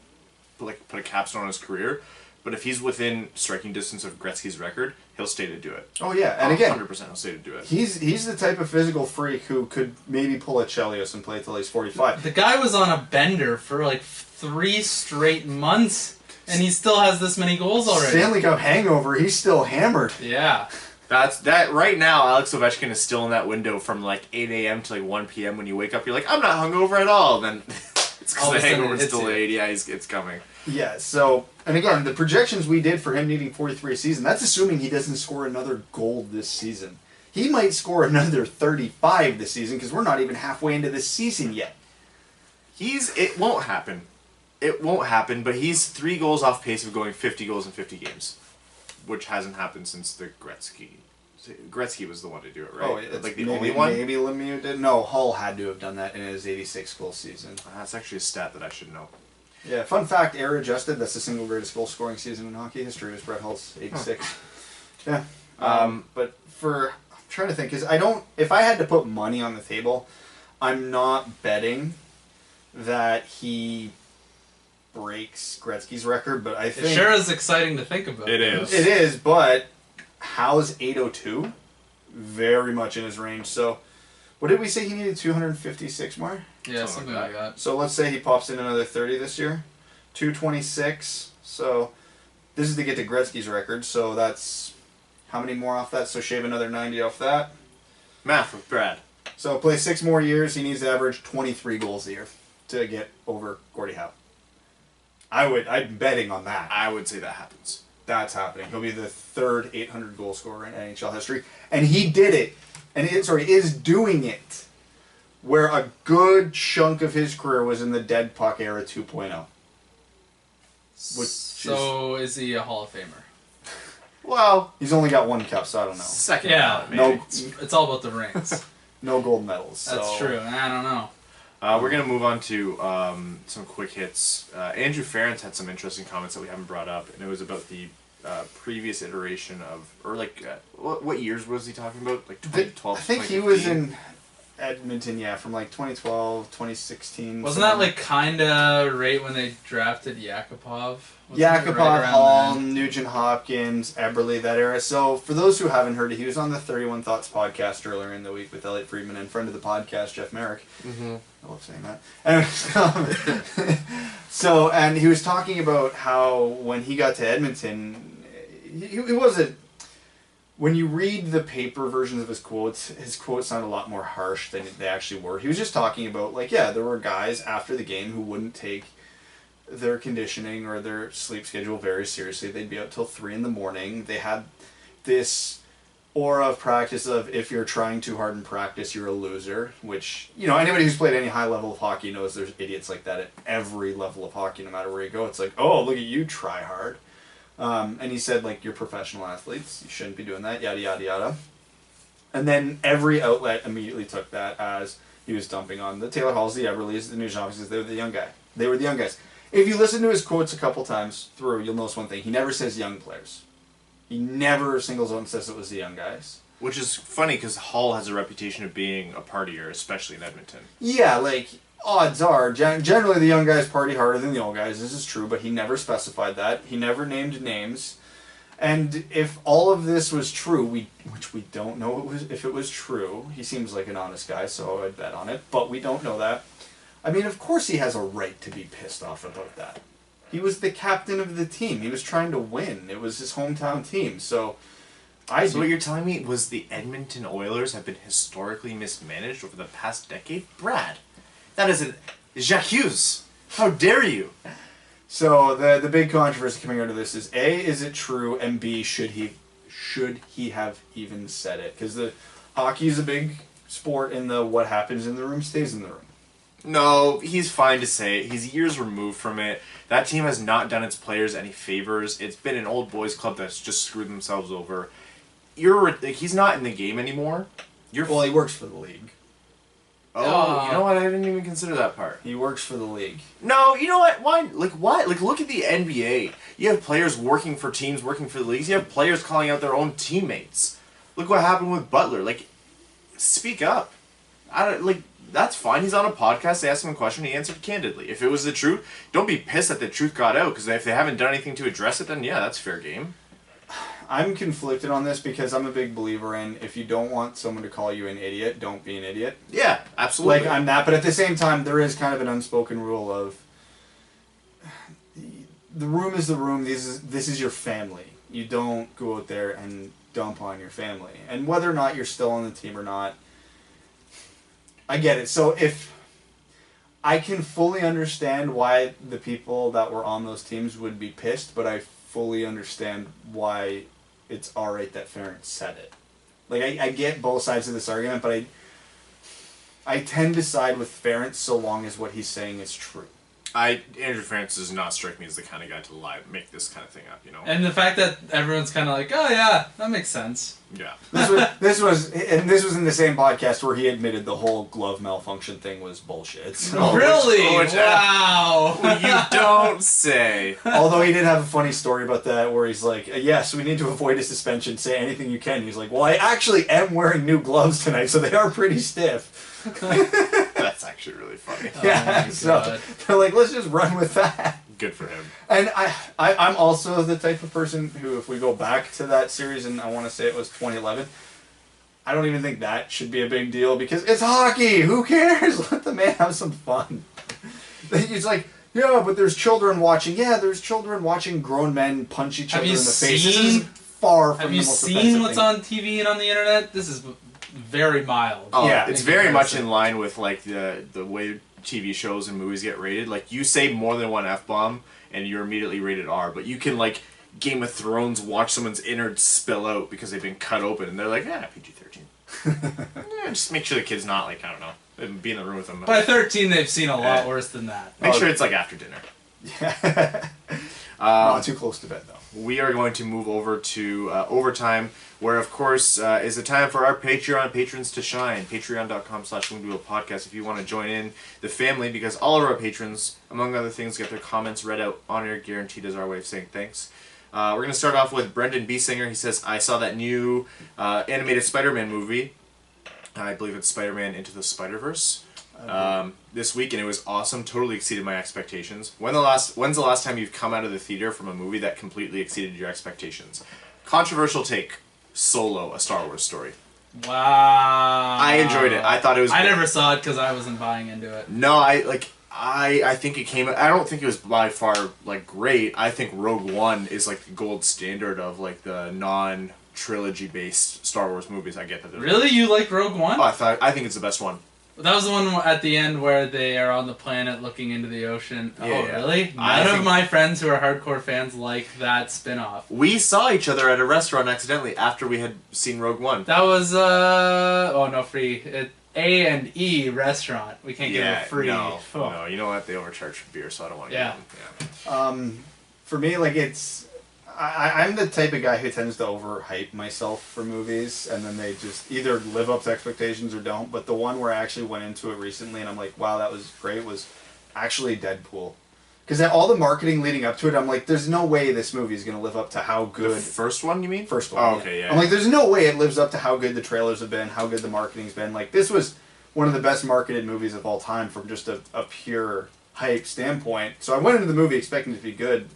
like put a capstone on his career. But if he's within striking distance of Gretzky's record, he'll stay to do it. Oh yeah, and again, 100% he'll stay to do it. He's the type of physical freak who could maybe pull a Chelios and play till he's 45. The guy was on a bender for like 3 straight months, and he still has this many goals already. Stanley Cup hangover, he's still hammered. Yeah. That right now, Alex Ovechkin is still in that window from like 8 a.m. to like 1 p.m. when you wake up, you're like, I'm not hungover at all. Then it's because the hangover's delayed. Yeah, it's coming. Yeah, so, and again, the projections we did for him needing 43 a season, that's assuming he doesn't score another goal this season. He might score another 35 this season because we're not even halfway into the season yet. It won't happen. It won't happen, but he's 3 goals off pace of going 50 goals in 50 games, which hasn't happened since the Gretzky. Gretzky was the one to do it, right? Oh, like the only one? Maybe Lemieux did. No, Hull had to have done that in his 86 goal season. That's actually a stat that I should know. Yeah, fun fact, era adjusted, that's the single greatest goal scoring season in hockey history was Brett Hull's 86. Huh. Yeah. But for trying to think, because I don't. If I had to put money on the table, I'm not betting that he breaks Gretzky's record, but I think It sure is exciting to think about. It is. It is, but how's 802? Very much in his range. So, what did we say he needed? 256 more? Yeah, something like that. So let's say he pops in another 30 this year. 226. So, this is to get to Gretzky's record. So that's how many more off that? So shave another 90 off that. Math with Brad. So play 6 more years. He needs to average 23 goals a year to get over Gordie Howe. I'm betting on that. I would say that happens. That's happening. He'll be the third 800 goal scorer in NHL history. And he did it. And is doing it. Where a good chunk of his career was in the dead puck era 2.0. So is he a Hall of Famer? Well, He's only got 1 cup, so I don't know. second Yeah, ballot, maybe. It's all about the rings. No gold medals. That's so. true. I don't know. We're going to move on to some quick hits. Andrew Ferentz had some interesting comments that we haven't brought up, and it was about the previous iteration of, or what years was he talking about? Like 2012, I think he was in Edmonton, yeah, from like 2012, 2016. Wasn't that like kinda right when they drafted Yakupov? Yakupov, Hall, Nugent Hopkins, Eberle, that era. So, for those who haven't heard it, he was on the 31 Thoughts podcast earlier in the week with Elliot Friedman and friend of the podcast, Jeff Merrick. Mm-hmm. I love saying that. Anyway, so, and he was talking about how when he got to Edmonton, he wasn't. When you read the paper versions of his quotes sound a lot more harsh than they actually were. He was just talking about, like, yeah, there were guys after the game who wouldn't take their conditioning or their sleep schedule very seriously. They'd be out till 3 a.m. They had this aura of practice of, if you're trying too hard in practice, you're a loser, which, anybody who's played any high level of hockey knows there's idiots like that at every level of hockey, no matter where you go. It's like, oh, look at you, try hard. And he said, like, you're professional athletes, you shouldn't be doing that, yada, yada, yada. And then every outlet immediately took that as he was dumping on the Taylor Halls, the Eberles, the Nugent Hopkins. They were the young guy. They were the young guys. If you listen to his quotes a couple times through, you'll notice one thing. He never says young players. He never singles out and says it was the young guys. Which is funny because Hall has a reputation of being a partier, especially in Edmonton. Yeah, like, odds are, generally the young guys party harder than the old guys. This is true, but he never specified that. He never named names. And if all of this was true, which we don't know if it was true, he seems like an honest guy, so I'd bet on it, but we don't know that. I mean, of course he has a right to be pissed off about that. He was the captain of the team. He was trying to win. It was his hometown team, so... So what you're telling me was the Edmonton Oilers have been historically mismanaged over the past decade? Brad, that is an j'accuse. How dare you? So the big controversy coming out of this is, A, is it true, and B, should he have even said it? Because the hockey is a big sport, and the what happens in the room stays in the room. No, he's fine to say it. He's years removed from it. That team has not done its players any favors. It's been an old boys club that's just screwed themselves over. He's not in the game anymore. Well, he works for the league. Oh, you know what? I didn't even consider that part. He works for the league. No, you know what? Why? Like, what? Like, look at the NBA. You have players working for teams, working for the leagues. You have players calling out their own teammates. Look what happened with Butler. Like, speak up. That's fine. He's on a podcast. They asked him a question. He answered candidly. If it was the truth, don't be pissed that the truth got out, because if they haven't done anything to address it, then yeah, that's fair game. I'm conflicted on this because I'm a big believer in, if you don't want someone to call you an idiot, don't be an idiot. Yeah, absolutely. Like, I'm that, but at the same time, there is kind of an unspoken rule of, the room is the room. This is your family. You don't go out there and dump on your family. And whether or not you're still on the team or not, I get it. So if I can fully understand why the people that were on those teams would be pissed, but I fully understand why it's alright that Ferentz said it. Like, I get both sides of this argument, but I tend to side with Ferentz so long as what he's saying is true. Andrew Francis does not strike me as the kind of guy to make this kind of thing up, you know. And the fact that everyone's kind of like, oh yeah, that makes sense. Yeah. This was in the same podcast where he admitted the whole glove malfunction thing was bullshit. So. Really? Wow. Wow. You don't say. Although he did have a funny story about that where he's like, yes, we need to avoid a suspension. Say anything you can. He's like, well, I actually am wearing new gloves tonight, so they are pretty stiff. That's actually really funny. Yeah, so they're like, let's just run with that. Good for him. And I'm also the type of person who, if we go back to that series, and I want to say it was 2011, I don't even think that should be a big deal because it's hockey. Who cares? Let the man have some fun. He's like, yeah, but there's children watching. Yeah, there's children watching grown men punch each other in the face. This is far from the most offensive thing. Have you seen what's on TV and on the internet? This is very mild. Oh, yeah, it's very much in line with like the way TV shows and movies get rated. Like you say more than one F-bomb and you're immediately rated R, but you can like Game of Thrones watch someone's innards spill out because they've been cut open and they're like, yeah, PG-13. Yeah, just make sure the kid's not like, I don't know, be in the room with them. By 13 they've seen a lot worse than that. Make sure it's like after dinner. Yeah. Not too close to bed though. We are going to move over to overtime, where of course is the time for our Patreon patrons to shine. Patreon.com/podcast if you want to join in the family, because all of our patrons, among other things, get their comments read out on air, guaranteed, as our way of saying thanks. We're going to start off with Brendan B. Singer. He says, I saw that new animated Spider-Man movie. I believe it's Spider-Man Into the Spider-Verse. This week, and it was awesome. Totally exceeded my expectations. When's the last time you've come out of the theater from a movie that completely exceeded your expectations? Controversial take. Solo, a Star Wars story. Wow. I enjoyed it. I thought it was I never saw it because I wasn't buying into it. No, I think it came. I don't think it was by far like great. I think Rogue One is like the gold standard of like the non-trilogy based Star Wars movies. I get that. Really, you like Rogue One? Oh, I think it's the best one. That was the one at the end where they are on the planet looking into the ocean. Yeah, oh, yeah. really? None of my friends who are hardcore fans like that spin-off. We saw each other at a restaurant accidentally after we had seen Rogue One. That was, free. A&E restaurant. We can't give it free. No, no, you know what? They overcharge for beer, so I don't want to Yeah. get them. For me, like I'm the type of guy who tends to overhype myself for movies, and then they just either live up to expectations or don't. But the one where I actually went into it recently, and I'm like, wow, that was great, was actually Deadpool. Because all the marketing leading up to it, I'm like, there's no way this movie is going to live up to how good... The first one, you mean? First one, Oh, okay, yeah. I'm like, there's no way it lives up to how good the trailers have been, how good the marketing's been. Like, this was one of the best marketed movies of all time from just a pure hype standpoint. So I went into the movie expecting it to be good,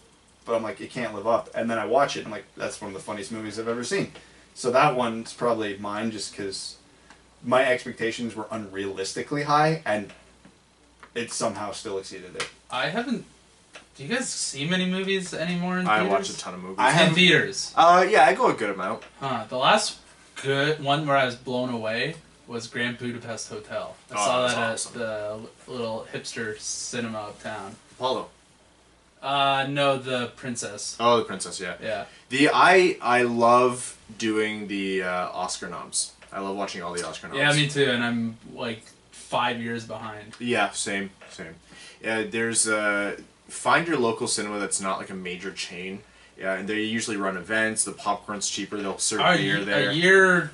but I'm like, it can't live up. And then I watch it, and I'm like, that's one of the funniest movies I've ever seen. So that one's probably mine just because my expectations were unrealistically high, and it somehow still exceeded it. I haven't... Do you guys see many movies anymore in theaters? I watch a ton of movies. In theaters? Yeah, I go a good amount. The last good one where I was blown away was Grand Budapest Hotel. I saw that awesome. at the little hipster cinema uptown. Apollo. No, the Princess. Oh, the Princess, yeah. Yeah. I love doing the Oscar noms. I love watching all the Oscar noms. Yeah, me too, and I'm like 5 years behind. Yeah, same. Yeah, there's find your local cinema that's not like a major chain. Yeah, and they usually run events. The popcorn's cheaper. They'll serve beer there. A year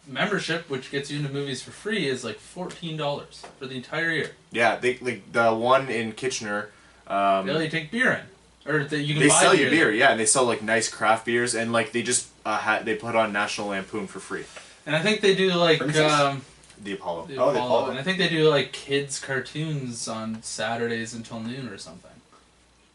membership, which gets you into movies for free, is like $14 for the entire year. Yeah, they like the one in Kitchener. They let you take beer in, or you can they buy sell beer you beer. there. Yeah, and they sell like nice craft beers, and like they just they put on National Lampoon for free. And I think they do like The Apollo. the Oh, the Apollo. And I think they do like kids cartoons on Saturdays until noon or something.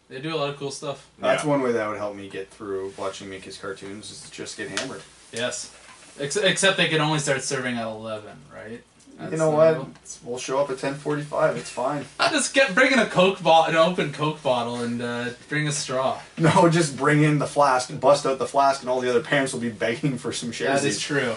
They do a lot of cool stuff. That's Yeah. one way that would help me get through watching Minka's cartoons, is to just get hammered. Yes. Except they can only start serving at 11, right? You know what? We'll show up at 10:45. It's fine. Just bring in an open Coke bottle, and bring a straw. No, just bring in the flask, bust out the flask, and all the other parents will be begging for some shares. That is true.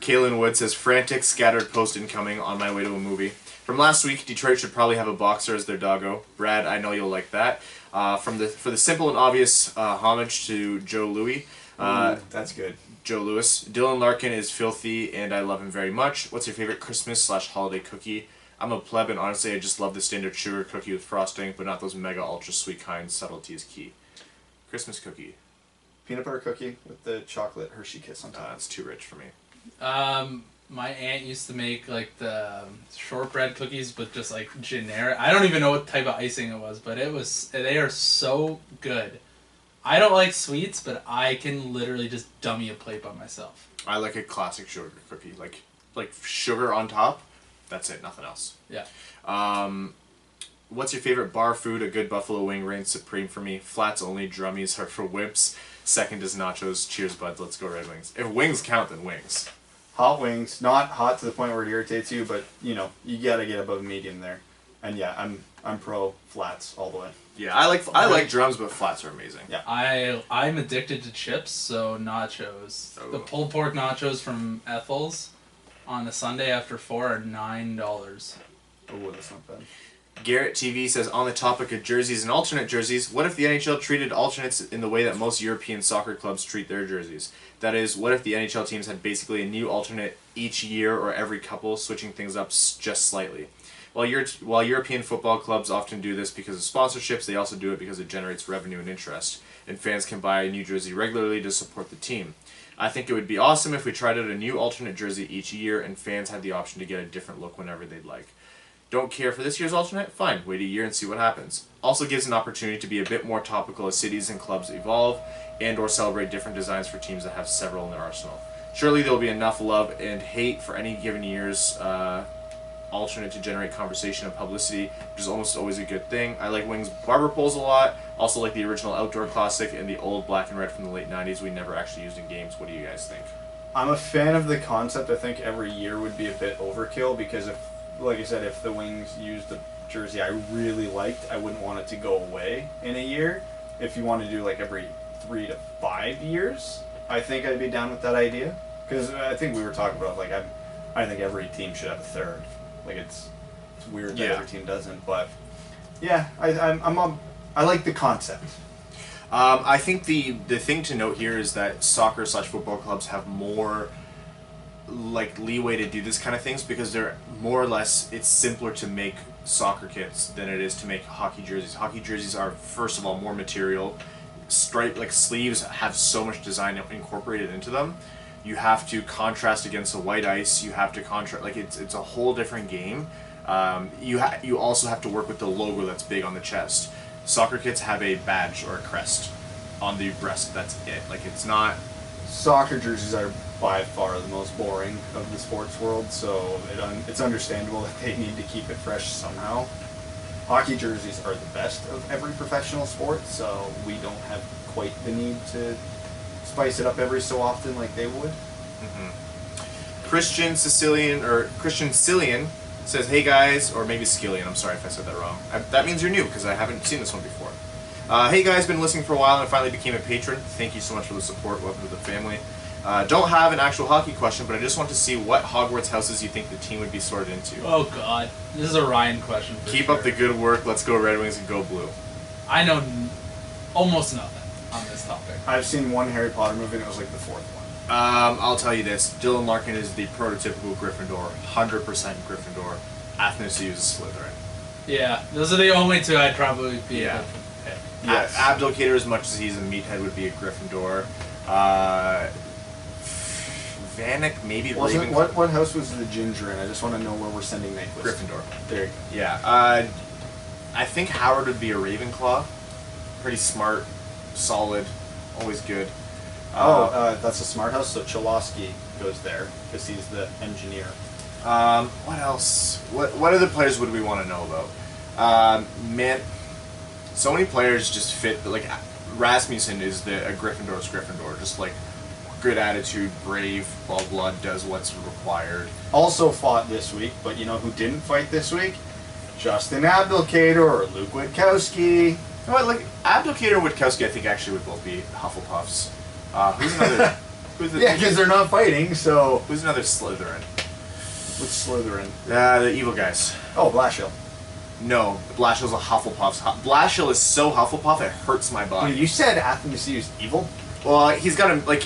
Kaylin Wood says, frantic, scattered post incoming on my way to a movie. From last week, Detroit should probably have a boxer as their doggo. Brad, I know you'll like that. For the simple and obvious homage to Joe Louis. That's good. Joe Louis. Dylan Larkin is filthy, and I love him very much. What's your favorite Christmas/holiday cookie? I'm a pleb, and honestly, I just love the standard sugar cookie with frosting, but not those mega ultra sweet kind. Subtlety is key. Christmas cookie. Peanut butter cookie with the chocolate Hershey Kiss on top. That's too rich for me. My aunt used to make like the shortbread cookies, but just like generic. I don't even know what type of icing it was, but they are so good. I don't like sweets, but I can literally just dummy a plate by myself. I like a classic sugar cookie, like sugar on top. That's it, nothing else. Yeah. What's your favorite bar food? A good buffalo wing reigns supreme for me. Flats only, drummies are for wimps. Second is nachos. Cheers, buds. Let's go Red Wings. If wings count, then wings. Hot wings, not hot to the point where it irritates you, but you know, you gotta get above medium there. And yeah, I'm pro flats all the way. Yeah, I like drums, but flats are amazing. Yeah. I'm addicted to chips, so nachos. Oh. The pulled pork nachos from Ethel's on a Sunday after 4 are $9. Oh, that's not bad. Gr800 says, on the topic of jerseys and alternate jerseys, what if the NHL treated alternates in the way that most European soccer clubs treat their jerseys? That is, what if the NHL teams had basically a new alternate each year or every couple, switching things up just slightly? While European football clubs often do this because of sponsorships, they also do it because it generates revenue and interest, and fans can buy a new jersey regularly to support the team. I think it would be awesome if we tried out a new alternate jersey each year and fans had the option to get a different look whenever they'd like. Don't care for this year's alternate? Fine, wait a year and see what happens. Also gives an opportunity to be a bit more topical as cities and clubs evolve and or celebrate different designs for teams that have several in their arsenal. Surely there will be enough love and hate for any given year's alternate to generate conversation and publicity, which is almost always a good thing. I like Wings barber poles a lot. Also like the original outdoor classic and the old black and red from the late 90s we never actually used in games. What do you guys think? I'm a fan of the concept. I think every year would be a bit overkill because if, like I said, if the Wings used a jersey I really liked, I wouldn't want it to go away in a year. If you want to do like every 3 to 5 years, I think I'd be down with that idea. Because I think we were talking about, like, I think every team should have a third. Like, it's weird that every team doesn't, but yeah, I like the concept. I think the thing to note here is that soccer/football clubs have more like leeway to do this kind of things because they're more or less, it's simpler to make soccer kits than it is to make hockey jerseys. Hockey jerseys are, first of all, more material. Stripe, like sleeves, have so much design incorporated into them. You have to contrast against the white ice. You have to contrast, like it's a whole different game. You also have to work with the logo that's big on the chest. Soccer kits have a badge or a crest on the breast. That's it. Like it's not. Soccer jerseys are by far the most boring of the sports world, so it's understandable that they need to keep it fresh somehow. Hockey jerseys are the best of every professional sport, so we don't have quite the need to spice it up every so often like they would. Mm-hmm. Christian Cillian says, hey guys, or maybe Skillian, I'm sorry if I said that wrong. That means you're new, because I haven't seen this one before. Hey guys, been listening for a while and finally became a patron. Thank you so much for the support. Welcome to the family. Don't have an actual hockey question, but I just want to see what Hogwarts houses you think the team would be sorted into. Oh god, this is a Ryan question for Keep sure. up the good work. Let's go Red Wings and go blue. I know almost nothing on this topic. I've seen one Harry Potter movie and it was like the fourth one. I'll tell you this. Dylan Larkin is the prototypical Gryffindor. 100% Gryffindor. Athanasius is Slytherin. Yeah, those are the only two I'd probably be able to pick. Yes. Abdulkader, as much as he's a meathead, would be a Gryffindor. Vanek, maybe Ravenclaw. What house was the ginger in? I just want to know where we're sending Nyquist. Gryffindor. There you go. Yeah. I think Howard would be a Ravenclaw. Pretty smart, solid, always good. That's a smart house, so Cholosky goes there because he's the engineer. What else? What other players would we want to know about? Man, so many players just fit. Like Rasmussen is a Gryffindor's Gryffindor, just like good attitude, brave, all blood, does what's required. Also fought this week, but you know who didn't fight this week? Justin Abdulkader or Luke Witkowski. You know what, like Abdulkader and Witkowski, I think actually would both be Hufflepuffs. Who's another? Yeah, because they're not fighting. So who's another Slytherin? Which Slytherin? The evil guys. Oh, Blashill. No, Blashill's a Hufflepuff. Blashill is so Hufflepuff it hurts my body. Wait, you said Athanasius evil? Well, he's got him like.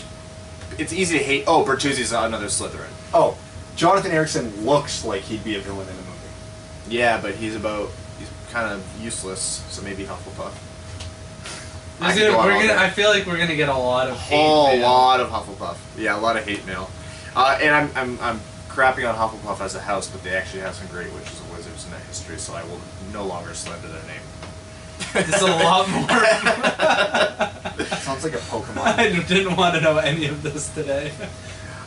It's easy to hate. Oh, Bertuzzi's another Slytherin. Oh, Jonathan Erickson looks like he'd be a villain in a movie. Yeah, but he's kind of useless, so maybe Hufflepuff. I feel like we're gonna get a lot of hate mail. Lot of Hufflepuff. Yeah, a lot of hate mail. And I'm crapping on Hufflepuff as a house, but they actually have some great witches and wizards in that history, so I will no longer slander their name. It's a lot more. Sounds like a Pokemon. I didn't want to know any of this today.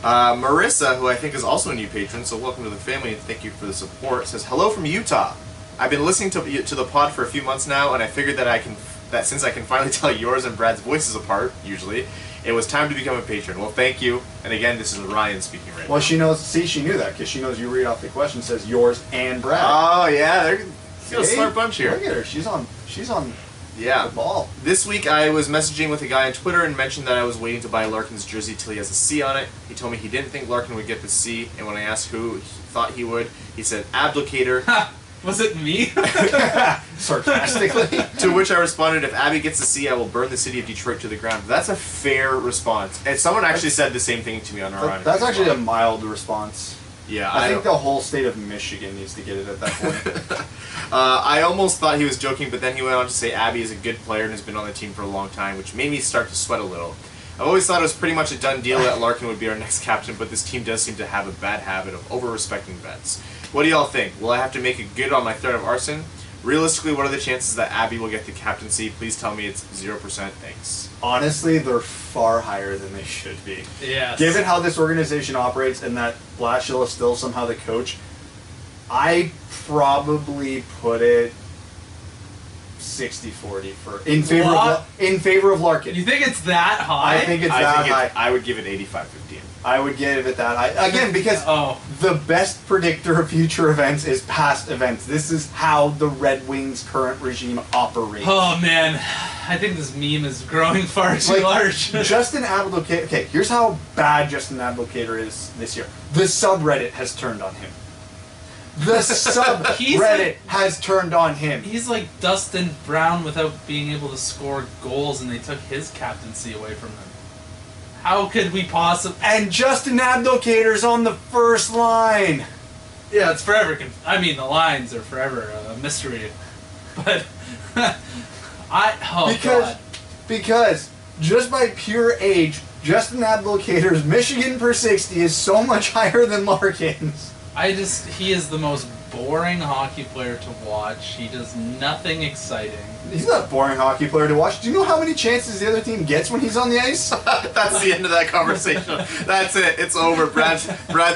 Marissa, who I think is also a new patron, so welcome to the family and thank you for the support, says, hello from Utah. I've been listening to the pod for a few months now, and I figured that since I can finally tell yours and Brad's voices apart, usually, it was time to become a patron. Well, thank you. And again, this is Ryan speaking right now. Well, she knows. See, she knew that because she knows you read off the question says yours and Brad. Oh yeah, they're a smart bunch here. Look at her. She's on. Yeah. The ball. This week I was messaging with a guy on Twitter and mentioned that I was waiting to buy Larkin's jersey till he has a C on it. He told me he didn't think Larkin would get the C, and when I asked who he thought he would, he said Abdicator. Was it me? Sarcastically. To which I responded, if Abby gets the C, I will burn the city of Detroit to the ground. That's a fair response. And someone actually said the same thing to me on our That's actually a mild response. Yeah, I think the whole state of Michigan needs to get it at that point. I almost thought he was joking, but then he went on to say Abby is a good player and has been on the team for a long time, which made me start to sweat a little. I've always thought it was pretty much a done deal that Larkin would be our next captain, but this team does seem to have a bad habit of over-respecting vets. What do y'all think? Will I have to make it good on my threat of arson? Realistically, what are the chances that Abby will get the captaincy? Please tell me it's 0%. Thanks. Honestly, they're far higher than they should be. Yes. Given how this organization operates and that Blashill is still somehow the coach, I probably put it 60-40 in favor of Larkin. You think it's that high? I think it's that high. I would give it 85-15. I would give it that high. Again, because the best predictor of future events is past events. This is how the Red Wings' current regime operates. Oh, man. I think this meme is growing far too large. Justin Abdelkader... Okay, here's how bad Justin Abdelkader is this year. The subreddit has turned on him. The subreddit has turned on him. He's like Dustin Brown without being able to score goals, and they took his captaincy away from him. How could we possibly... And Justin Abdelkader's on the first line. Yeah, it's forever... the lines are forever a mystery. But... Because just by pure age, Justin Abdelkader's Michigan per 60 is so much higher than Larkin's. He is the most boring hockey player to watch. He does nothing exciting. He's not a boring hockey player to watch. Do you know how many chances the other team gets when he's on the ice? That's the end of that conversation. That's it. It's over. Brad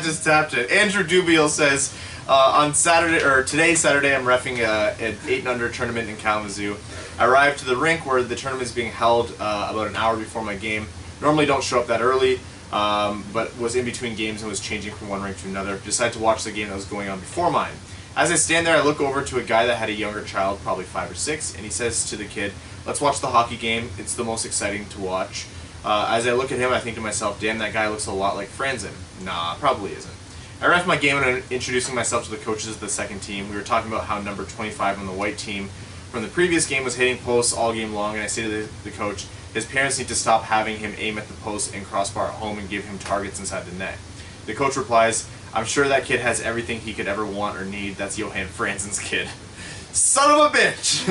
just tapped it. Andrew Dubiel says, on Saturday, or today, Saturday, I'm reffing an 8-under tournament in Kalamazoo. I arrived to the rink where the tournament is being held about an hour before my game. Normally don't show up that early, but was in between games and was changing from one rink to another. Decided to watch the game that was going on before mine. As I stand there, I look over to a guy that had a younger child, probably 5 or 6, and he says to the kid, let's watch the hockey game. It's the most exciting to watch. As I look at him, I think to myself, damn, that guy looks a lot like Franzen. Nah, probably isn't. I ref my game and I'm introducing myself to the coaches of the second team. We were talking about how number 25 on the white team from the previous game was hitting posts all game long, and I say to the coach, his parents need to stop having him aim at the post and crossbar at home and give him targets inside the net. The coach replies, I'm sure that kid has everything he could ever want or need. That's Johan Franzen's kid. Son of a bitch!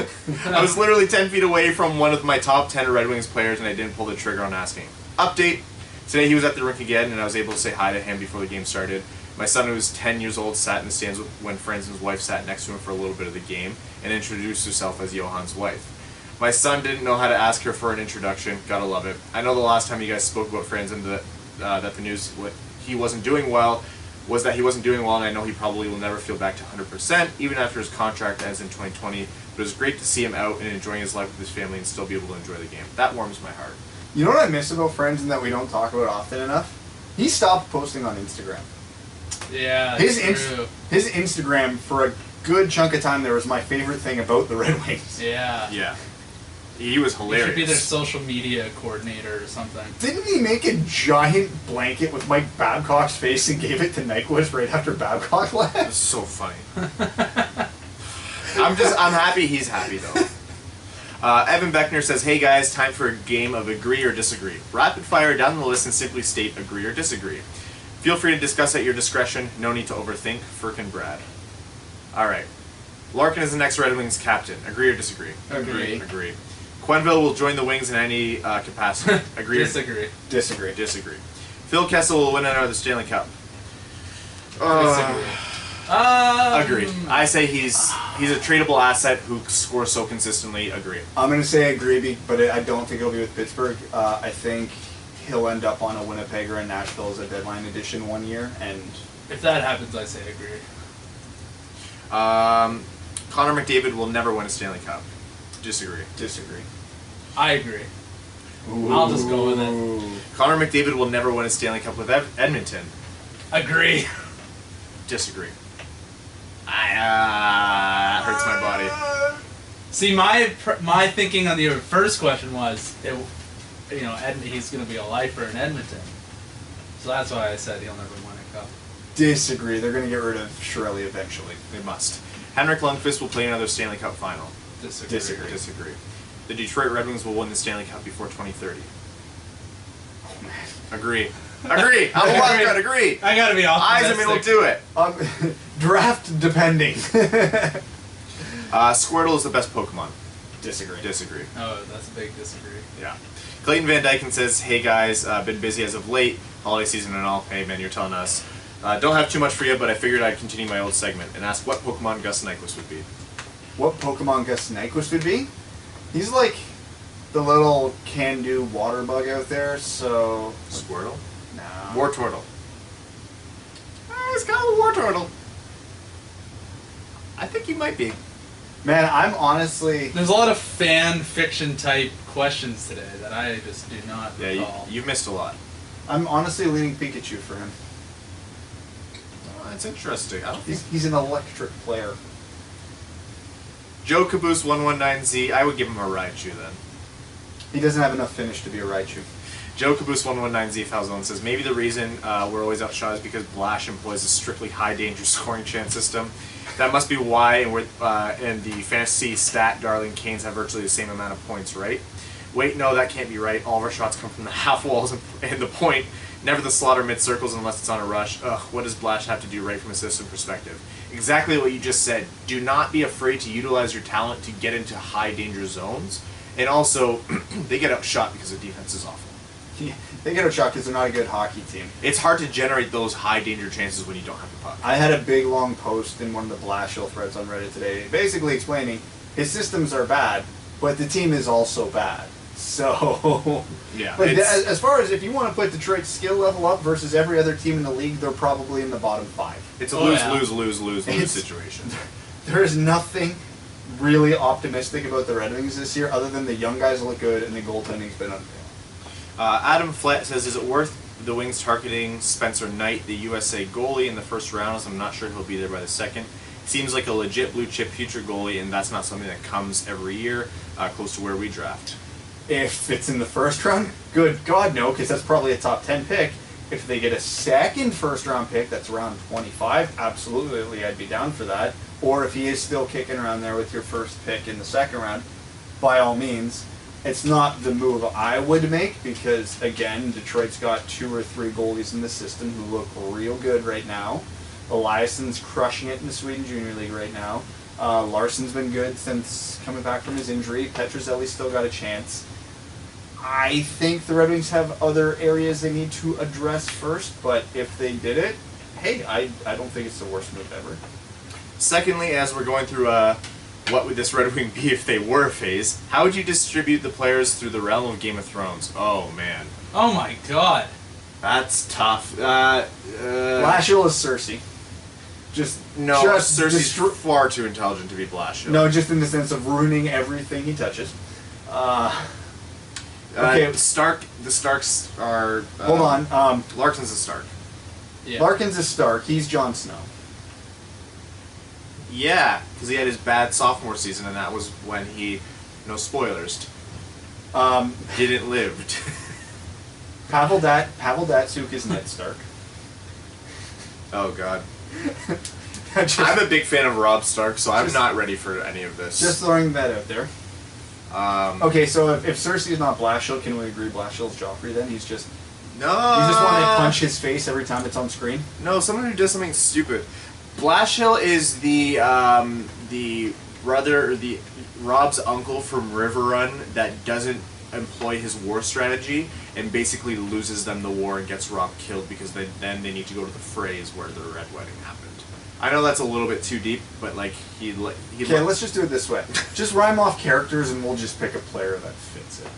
I was literally 10 feet away from one of my top 10 Red Wings players and I didn't pull the trigger on asking. Update. Today he was at the rink again and I was able to say hi to him before the game started. My son, who was 10 years old, sat in the stands when Franzen's wife sat next to him for a little bit of the game and introduced herself as Johan's wife. My son didn't know how to ask her for an introduction. Gotta love it. I know the last time you guys spoke about Franzen that the news he wasn't doing well was that he wasn't doing well, and I know he probably will never feel back to 100%, even after his contract ends in 2020, but it was great to see him out and enjoying his life with his family and still be able to enjoy the game. That warms my heart. You know what I miss about Franzen that we don't talk about often enough? He stopped posting on Instagram. Yeah, his Instagram, for a good chunk of time there, was my favorite thing about the Red Wings. Yeah. Yeah. He was hilarious. He should be their social media coordinator or something. Didn't he make a giant blanket with Mike Babcock's face and gave it to Nyquist right after Babcock left? That's so funny. I'm happy he's happy though. Evan Beckner says, hey guys, time for a game of agree or disagree. Rapid fire down the list and simply state agree or disagree. Feel free to discuss at your discretion. No need to overthink. Firk and Brad. Alright. Larkin is the next Red Wings captain. Agree or disagree? Agree. Agree. Quenneville will join the Wings in any capacity. Agree or Disagree. Disagree. disagree? Phil Kessel will win another Stanley Cup. Disagree. Agreed. I say he's a tradable asset who scores so consistently. Agree. I'm going to say agree, but I don't think it'll be with Pittsburgh. I think he'll end up on a Winnipeg or a Nashville as a deadline edition one year, and If that happens, I say agree. Connor McDavid will never win a Stanley Cup. Disagree. disagree. I agree. I'll just go with it. Connor McDavid will never win a Stanley Cup with Edmonton. Agree. Disagree. Hurts my body. See, my thinking on the first question was, he's going to be a lifer in Edmonton. So that's why I said he'll never win a cup. Disagree. They're going to get rid of Shirley eventually. They must. Henrik Lundqvist will play another Stanley Cup final. Disagree. Disagree. The Detroit Red Wings will win the Stanley Cup before 2030. Oh man. Agree. Agree. I'm a wild card. Agree. I gotta be optimistic. Eisenman will do it. Draft depending. Squirtle is the best Pokemon. Disagree. Disagree. Oh, that's a big disagree. Yeah. Clayton Van Dyken says, "Hey guys, been busy as of late, holiday season and all. Hey man, you're telling us. Don't have too much for you, but I figured I'd continue my old segment and ask what Pokemon Gus Nyquist would be." What Pokemon Gus Nyquist would be? He's like the little can-do water bug out there, so... Squirtle? No. War Turtle. He's got a War Turtle. I think he might be. Man, I'm honestly... There's a lot of fan fiction type questions today that I just do not recall. You've missed a lot. I'm honestly leaning Pikachu for him. Oh, that's interesting. I don't think... He's an electric player. Joe Caboose 119Z, I would give him a Raichu then. He doesn't have enough finish to be a Raichu. Joe Caboose 119Z Falzone says, maybe the reason we're always outshot is because Blash employs a strictly high danger scoring chance system. That must be why, and the fantasy stat darling Canes have virtually the same amount of points, right? Wait, no, that can't be right. All of our shots come from the half walls and the point, never the slaughter mid circles unless it's on a rush. Ugh, what does Blash have to do right from a system perspective? Exactly what you just said. Do not be afraid to utilize your talent to get into high danger zones. And also, they get outshot because the defense is awful. Yeah, they get outshot because they're not a good hockey team. It's hard to generate those high danger chances when you don't have the puck. I had a big long post in one of the Blashill threads on Reddit today, basically explaining his systems are bad, but the team is also bad. So, Yeah, but it's- as far as if you want to put Detroit's skill level up versus every other team in the league, they're probably in the bottom 5. It's a Oh, yeah. lose situation. There is nothing really optimistic about the Red Wings this year, other than the young guys look good and the goaltending's been unreal. Adam Flatt says, is it worth the Wings targeting Spencer Knight, the USA goalie, in the first round? As I'm not sure he'll be there by the second. Seems like a legit blue chip future goalie, and that's not something that comes every year close to where we draft. If it's in the first round, good God, no, because that's probably a top 10 pick. If they get a second first round pick, that's around 25, absolutely, I'd be down for that. Or if he is still kicking around there with your first pick in the second round, by all means. It's not the move I would make because, again, Detroit's got 2 or 3 goalies in the system who look real good right now. Eliasson's crushing it in the Sweden Junior League right now. Larsson's been good since coming back from his injury. Petrozelli's still got a chance. I think the Red Wings have other areas they need to address first, but if they did it, hey, I don't think it's the worst move ever. Secondly, as we're going through what would this Red Wing be if they were phase, how would you distribute the players through the realm of Game of Thrones? Oh, man. Oh my god. That's tough. Blashill is Cersei. Cersei's far too intelligent to be Blashill. No, just in the sense of ruining everything he touches. Okay. The Starks are... Hold on. Larkin's a Stark. Yeah. Larkin's a Stark. He's Jon Snow. Yeah, because he had his bad sophomore season, and that was when he, no spoilers, didn't live. Pavel Datsuk is Ned Stark. Oh, God. I'm a big fan of Robb Stark, so I'm not ready for any of this. Just throwing that out there. Okay, so if Cersei is not Blashill, can we agree Blashill's Joffrey then? He's just... No! You just want to punch his face every time it's on screen? No, someone who does something stupid. Blashill is the brother, or the Rob's uncle from River Run that doesn't employ his war strategy and basically loses them the war and gets Rob killed because then they need to go to the phrase where the Red Wedding happened. I know that's a little bit too deep, but like he Okay, let's just do it this way. Just rhyme off characters and we'll just pick a player that fits it.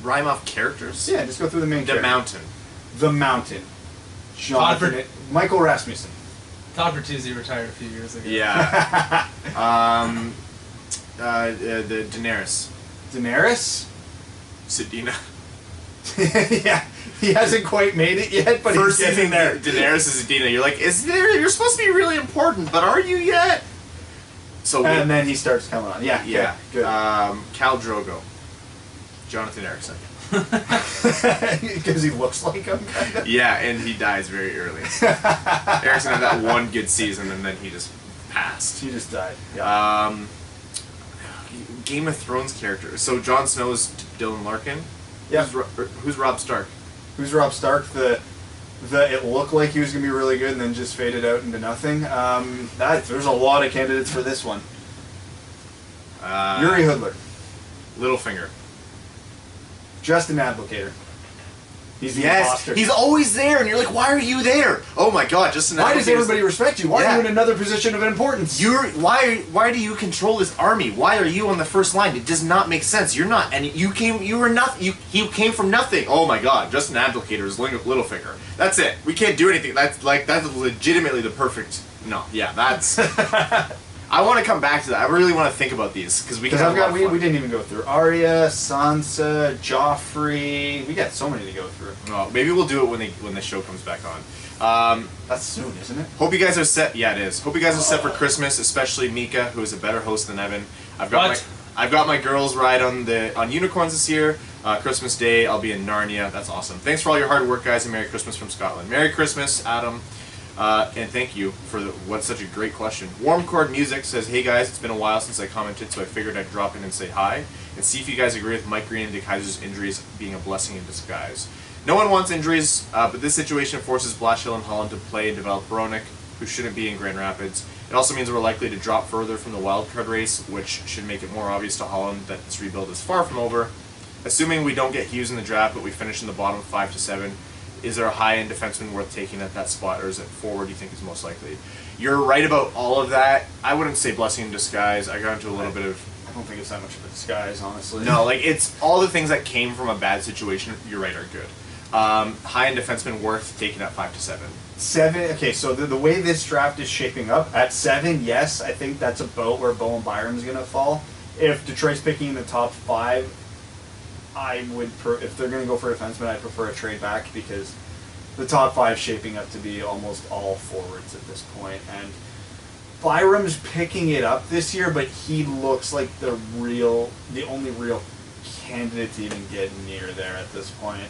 Rhyme off characters? Yeah, just go through the main The character. Mountain. The Mountain. Jonathan. Michael Rasmussen. Todd Bertuzzi retired a few years ago. Yeah. The Daenerys. Daenerys? Sedina. Yeah, he hasn't quite made it yet, but First he's getting season there. Daenerys is Sedina. You're like, you're supposed to be really important, but are you yet? So And then he starts coming on. Yeah, yeah. good. Khal Drogo. Jonathan Erickson. Because he looks like him, kind of. Yeah, and he dies very early. Erickson had that one good season, and then he just passed. He just died. Yeah. Game of Thrones characters. So Jon Snow is Dylan Larkin. Yeah. Who's Robb Stark? Who's Robb Stark? It looked like he was going to be really good and then just faded out into nothing. There's a lot of candidates for this one. Yuri Hoodler. Littlefinger. Justin Advocator. He's the Yes, imposter. he's always there, and you're like, why are you there? Oh my God, Justin. Why does everybody respect you? Why are you in another position of importance? Why do you control this army? Why are you on the first line? It does not make sense. You're not, and you were nothing. You came from nothing. Oh my God, Justin Advocator is Littlefinger. That's it. We can't do anything. That's legitimately the perfect. No, yeah, that's. I want to come back to that. I really want to think about these because we didn't even go through Arya, Sansa, Joffrey. We got so many to go through. Oh, maybe we'll do it when the show comes back on. That's soon, isn't it? Hope you guys are set. Yeah, it is. Hope you guys are set for Christmas, especially Mika, who is a better host than Evan. I've got my girls' ride on Unicorns this year. Christmas Day, I'll be in Narnia. That's awesome. Thanks for all your hard work, guys, and Merry Christmas from Scotland. Merry Christmas, Adam. And thank you for what's such a great question. Warm Chord Music says, hey guys, it's been a while since I commented, so I figured I'd drop in and say hi, and see if you guys agree with Mike Green and DeKaiser's injuries being a blessing in disguise. No one wants injuries, but this situation forces Blashill and Holland to play and develop Hronek, who shouldn't be in Grand Rapids. It also means we're likely to drop further from the wildcard race, which should make it more obvious to Holland that this rebuild is far from over. Assuming we don't get Hughes in the draft, but we finish in the bottom 5 to 7, is there a high-end defenseman worth taking at that spot, or is it forward you think is most likely? You're right about all of that. I wouldn't say blessing in disguise. I got into a little bit of... I don't think it's that much of a disguise, honestly. No, like, it's all the things that came from a bad situation, you're right, are good. High-end defenseman worth taking at 5 to 7. 7, okay, so the way this draft is shaping up, at 7, yes, I think that's about where Bowen Byram's going to fall. If Detroit's picking in the top 5, I would, if they're going to go for a defenseman, I prefer a trade back because the top 5 is shaping up to be almost all forwards at this point. And Byram's picking it up this year, but he looks like the only real candidate to even get near there at this point.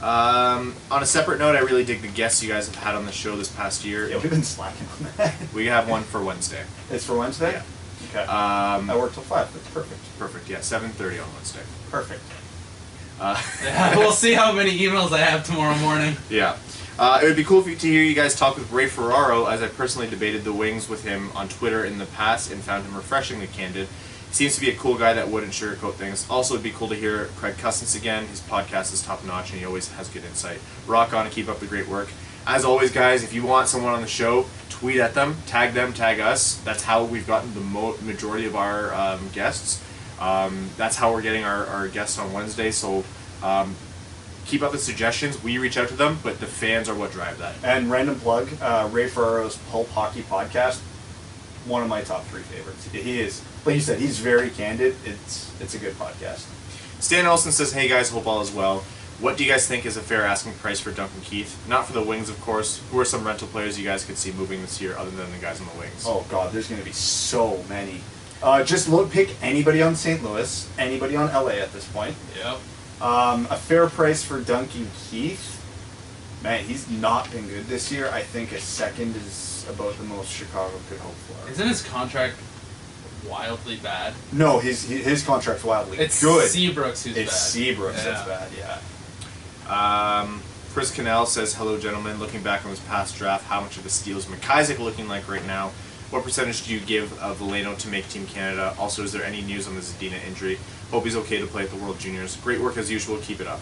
On a separate note, I really dig the guests you guys have had on the show this past year. Yeah, we've been slacking on that. We have one for Wednesday. It's for Wednesday? Yeah. Okay. I work till 5. That's perfect. Perfect, yeah. 7:30 on Wednesday. Perfect. We'll see how many emails I have tomorrow morning. Yeah. It would be cool to hear you guys talk with Ray Ferraro, as I personally debated the Wings with him on Twitter in the past and found him refreshingly candid. He seems to be a cool guy that wouldn't sugarcoat things. Also, it'd be cool to hear Craig Cousins again. His podcast is top-notch, and he always has good insight. Rock on and keep up the great work. As always, guys, if you want someone on the show, tweet at them, tag us. That's how we've gotten the majority of our guests. That's how we're getting our guests on Wednesday, so keep up the suggestions. We reach out to them, but the fans are what drive that. And random plug, Ray Ferraro's Pulp Hockey Podcast, one of my top 3 favorites. He is, like you said, he's very candid. It's a good podcast. Stan Olsen says, hey guys, hope all is well. What do you guys think is a fair asking price for Duncan Keith? Not for the Wings, of course. Who are some rental players you guys could see moving this year other than the guys on the Wings? Oh God, there's going to be so many. Just pick anybody on St. Louis, anybody on LA at this point. Yep. A fair price for Duncan Keith. Man, he's not been good this year. I think a second is about the most Chicago could hope for. Isn't his contract wildly bad? No, his contract's wildly it's good. Seabrooks who's bad. It's Seabrooks that's bad, yeah. Chris Cannell says, hello, gentlemen. Looking back on this past draft, how much of a steal is McIsaac looking like right now? What percentage do you give of Valeno to make Team Canada? Also, is there any news on the Zadina injury? Hope he's okay to play at the World Juniors. Great work as usual. Keep it up.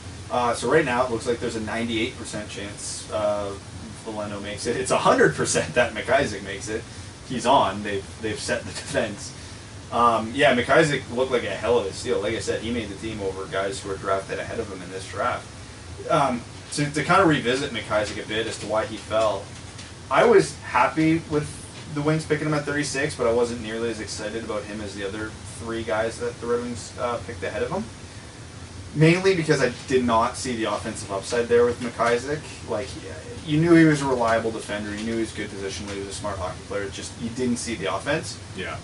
So right now, it looks like there's a 98% chance Valeno makes it. It's 100% that McIsaac makes it. He's on. They've set the defense. Yeah, McIsaac looked like a hell of a steal. Like I said, he made the team over guys who were drafted ahead of him in this draft. To kind of revisit McIsaac a bit as to why he fell, I was happy with the Wings picking him at 36, but I wasn't nearly as excited about him as the other 3 guys that the Red Wings picked ahead of him. Mainly because I did not see the offensive upside there with McIsaac. Like, you knew he was a reliable defender. You knew he was good positionally. He was a smart hockey player. It's just you didn't see the offense. Yeah.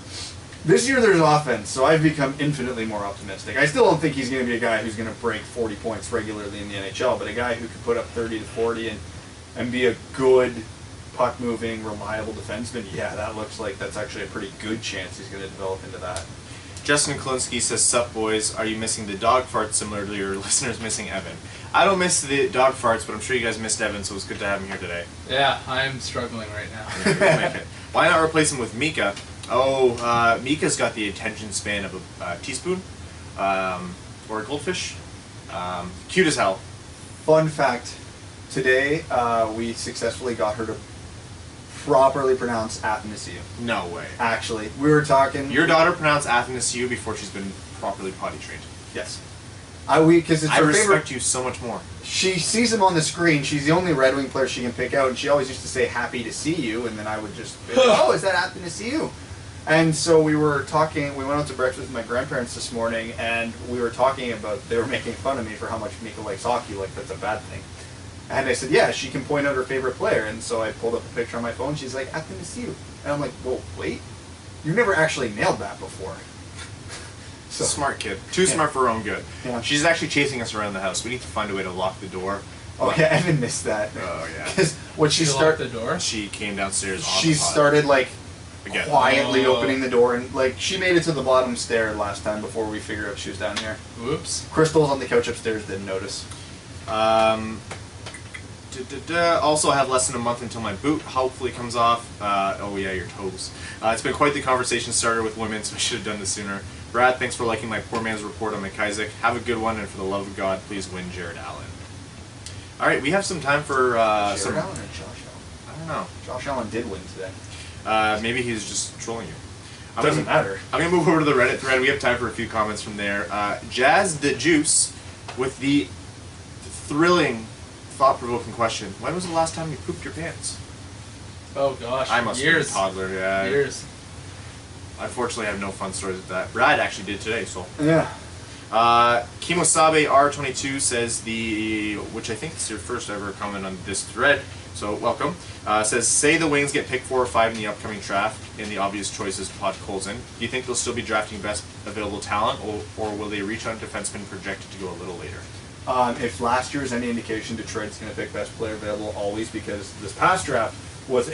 This year there's offense, so I've become infinitely more optimistic. I still don't think he's going to be a guy who's going to break 40 points regularly in the NHL, but a guy who could put up 30 to 40 and be a good puck-moving, reliable defenseman, yeah, that looks like that's actually a pretty good chance he's going to develop into that. Justin Klinsky says, sup boys, are you missing the dog farts similar to your listeners missing Evan? I don't miss the dog farts, but I'm sure you guys missed Evan, so it's good to have him here today. Yeah, I'm struggling right now. Yeah, we'll make it. Why not replace him with Mika? Oh, Mika's got the attention span of a teaspoon, or a goldfish. Cute as hell. Fun fact, today we successfully got her to properly pronounce Athanasiu. No way. Actually, we were talking... Your daughter pronounced Athanasiu before she's been properly potty trained. Yes. Because it's I her respect favorite. you so much more. She sees him on the screen. She's the only Red Wing player she can pick out, and she always used to say, happy to see you, and then I would just be like, oh, is that Athanasiu? And so we were talking, we went out to breakfast with my grandparents this morning, and we were talking about, they were making fun of me for how much Mika likes hockey, like that's a bad thing. And I said, yeah, she can point out her favorite player. And so I pulled up a picture on my phone. She's like, Athanasiu. And I'm like, whoa, wait. You've never actually nailed that before. So, smart kid. Too smart for her own good. Yeah. She's actually chasing us around the house. We need to find a way to lock the door. Oh, yeah, Evan missed that. Oh, yeah. Because when she locked the door? She came downstairs on She the pod. started, like, Again. quietly opening the door. And, like, she made it to the bottom stair last time before we figured out she was down here. Whoops. Crystal's on the couch upstairs didn't notice. Also, I have less than a month until my boot hopefully comes off. Oh yeah, your toes. It's been quite the conversation starter with women, so I should have done this sooner. Brad, thanks for liking my poor man's report on McIsaac. Have a good one, and for the love of God, please win Jared Allen. All right, we have some time for Jared some. Allen or Josh Allen? I don't know. Josh Allen did win today. Maybe he's just trolling you. Doesn't matter. I'm gonna move over to the Reddit thread. We have time for a few comments from there. Jazz the Juice with the thrilling, thought-provoking question: when was the last time you pooped your pants? Oh gosh, I must years. be a toddler. Yeah. Years. Unfortunately, I have no fun stories with that. Brad actually did today, so. Yeah. Kimosabe R22 says which I think is your first ever comment on this thread, so welcome. Says, say the Wings get pick 4 or 5 in the upcoming draft, and the obvious choice is Podkolzin. Do you think they'll still be drafting best available talent, or will they reach on defensemen projected to go a little later? If last year is any indication, Detroit's going to pick best player available always, because this past draft was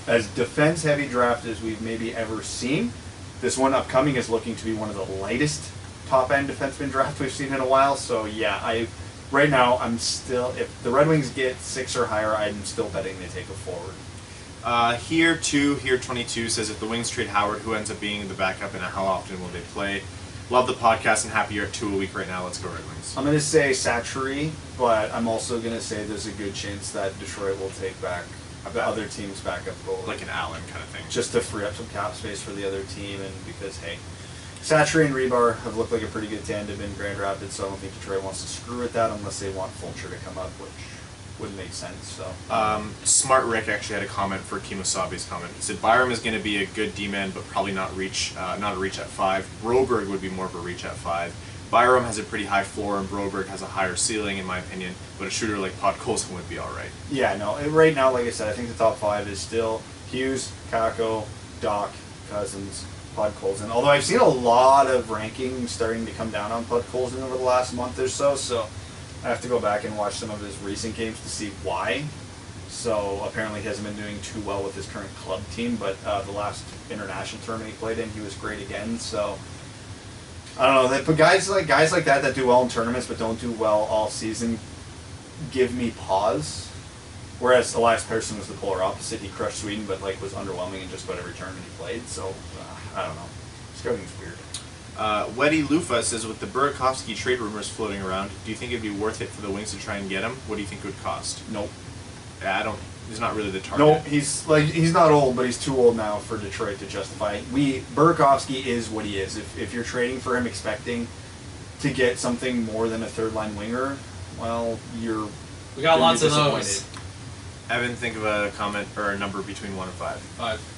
as defense-heavy draft as we've maybe ever seen. This one upcoming is looking to be one of the lightest top-end defenseman drafts we've seen in a while. So yeah, right now I'm still, if the Red Wings get 6 or higher, I'm still betting they take a forward. Here 22 says, if the Wings trade Howard, who ends up being the backup, and how often will they play? Love the podcast and happy you're at 2 a week right now. Let's go Red Wings. I'm going to say Satchery, but I'm also going to say there's a good chance that Detroit will take back the other team's backup goalie. Like an Allen kind of thing. Just to free up some cap space for the other team, and because, hey, Satchery and Rebar have looked like a pretty good tandem in Grand Rapids, so I don't think Detroit wants to screw with that unless they want Fulcher to come up, which wouldn't make sense. So Smart Rick actually had a comment for Kimosabe's comment. He said Byram is going to be a good D-man, but probably not a reach at 5. Broberg would be more of a reach at 5. Byram has a pretty high floor, and Broberg has a higher ceiling, in my opinion. But a shooter like Podkolzin would be all right. Yeah, no. Right now, like I said, I think the top 5 is still Hughes, Kakko, Doc, Cousins, Podkolzin. Although I've seen a lot of rankings starting to come down on Podkolzin over the last month or so, so I have to go back and watch some of his recent games to see why. So apparently he hasn't been doing too well with his current club team, but the last international tournament he played in, he was great again. So I don't know. But guys like that do well in tournaments but don't do well all season, give me pause. Whereas Elias Persson was the polar opposite. He crushed Sweden, but like was underwhelming in just about every tournament he played. So I don't know. Scouting's weird. Weddy Lufa says, with the Burakovsky trade rumors floating around, do you think it'd be worth it for the Wings to try and get him? What do you think it would cost? Nope. Yeah, I don't. He's not really the target. Nope. He's not old, but he's too old now for Detroit to justify. Burakovsky is what he is. If you're trading for him expecting to get something more than a third line winger, well, we got lots of those. Evan, think of a comment or a number between 1 and 5. 5.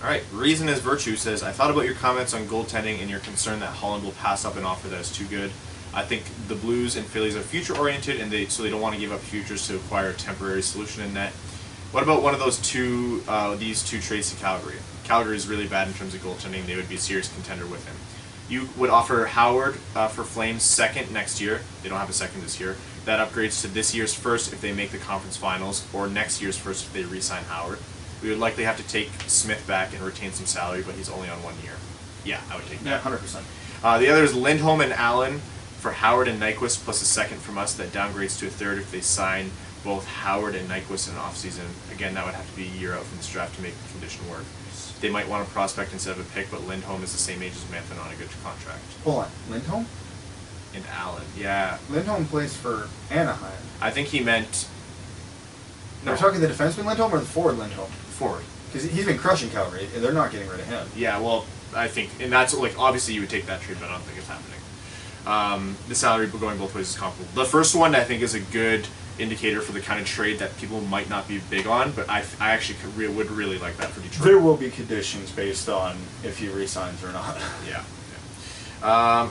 Alright, Reason is Virtue says, I thought about your comments on goaltending and your concern that Holland will pass up an offer that is too good. I think the Blues and Phillies are future-oriented, and so they don't want to give up futures to acquire a temporary solution in net. What about one of these two trades to Calgary? Calgary is really bad in terms of goaltending. They would be a serious contender with him. You would offer Howard for Flames second next year. They don't have a second this year. That upgrades to this year's first if they make the conference finals, or next year's first if they re-sign Howard. We would likely have to take Smith back and retain some salary, but he's only on 1 year. Yeah, I would take that. Yeah, 100%. The other is Lindholm and Allen for Howard and Nyquist, plus a second from us that downgrades to a third if they sign both Howard and Nyquist in offseason. Again, that would have to be a year out from this draft to make the condition work. They might want a prospect instead of a pick, but Lindholm is the same age as Manthan on a good contract. Hold on. Lindholm? And Allen, yeah. Lindholm plays for Anaheim. I think he meant... No. We're talking the defenseman Lindholm or the forward Lindholm? Forward. Because he's been crushing Calgary, and they're not getting rid of him. Yeah, well, I think, and that's, like, obviously you would take that trade, but I don't think it's happening. The salary going both ways is comparable. The first one, I think, is a good indicator for the kind of trade that people might not be big on, but I actually would really like that for Detroit. There will be conditions based on if he resigns or not. Yeah.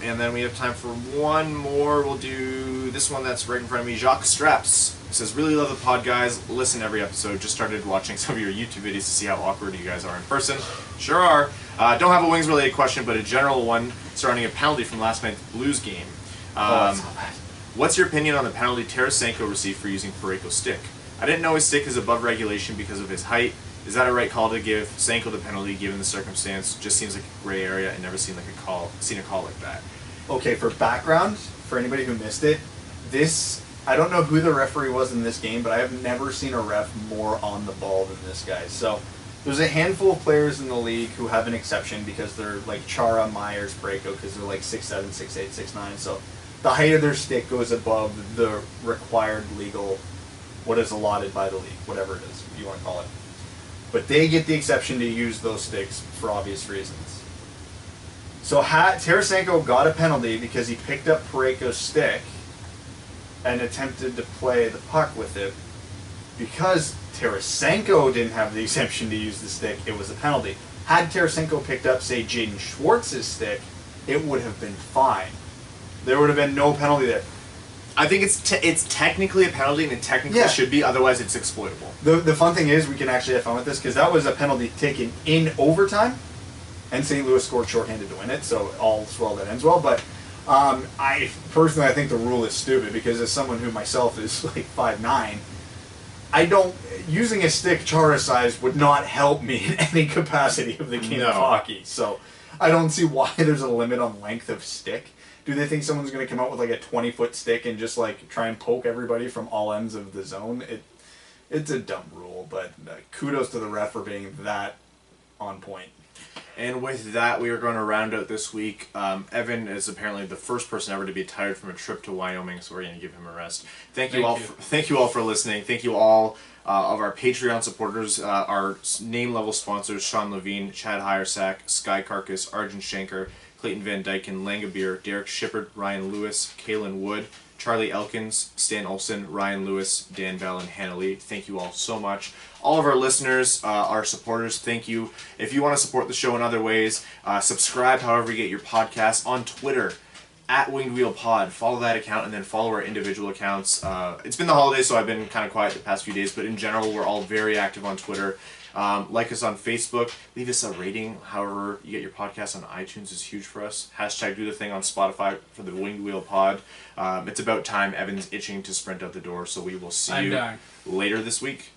And then we have time for one more. We'll do this one that's right in front of me. Jacques Straps says, really love the pod, guys. Listen every episode. Just started watching some of your YouTube videos to see how awkward you guys are in person. Sure are. Don't have a Wings-related question, but a general one surrounding a penalty from last night's Blues game. That's not bad. What's your opinion on the penalty Tarasenko received for using Parayko's stick? I didn't know his stick is above regulation because of his height. Is that a right call to give Senko the penalty given the circumstance? Just seems like a gray area and never seen a call like that. Okay, for background, for anybody who missed it, I don't know who the referee was in this game, but I have never seen a ref more on the ball than this guy. So there's a handful of players in the league who have an exception because they're like Chara, Myers, Parayko, because they're like 6'7", 6'8", 6'9". So the height of their stick goes above the required legal, what is allotted by the league, whatever it is you want to call it. But they get the exception to use those sticks for obvious reasons. So Tarasenko got a penalty because he picked up Parayko's stick and attempted to play the puck with it. Because Tarasenko didn't have the exception to use the stick, it was a penalty. Had Tarasenko picked up, say, Jaden Schwartz's stick, it would have been fine. There would have been no penalty there. I think it's technically a penalty, and it technically should be. Otherwise, it's exploitable. The fun thing is, we can actually have fun with this because that was a penalty taken in overtime, and St. Louis scored shorthanded to win it. So all's well that ends well. But I personally, I think the rule is stupid because as someone who myself is like 5'9", using a stick Chara size would not help me in any capacity of the game of hockey. So I don't see why there's a limit on length of stick. Do they think someone's going to come out with like a 20-foot stick and just like try and poke everybody from all ends of the zone? It's a dumb rule, but kudos to the ref for being that on point. And with that, we are going to round out this week. Evan is apparently the first person ever to be tired from a trip to Wyoming, so we're going to give him a rest. Thank you all for listening. Thank you all of our Patreon supporters, our name-level sponsors, Sean Levine, Chad Hiersack, Sky Carcass, Arjun Shanker, Clayton Van Dyken, Langabeer, Derek Shippard, Ryan Lewis, Kalen Wood, Charlie Elkins, Stan Olson, Ryan Lewis, Dan Bell, and Hannah Lee. Thank you all so much. All of our listeners, our supporters, thank you. If you want to support the show in other ways, subscribe however you get your podcasts on Twitter, @WingedWheelPod. Follow that account and then follow our individual accounts. It's been the holidays, so I've been kind of quiet the past few days, but in general, we're all very active on Twitter. Like us on Facebook. Leave us a rating. However you get your podcast on iTunes is huge for us. # do the thing on Spotify for the Winged Wheel Pod. It's about time. Evan's itching to sprint out the door, so we will see you later this week.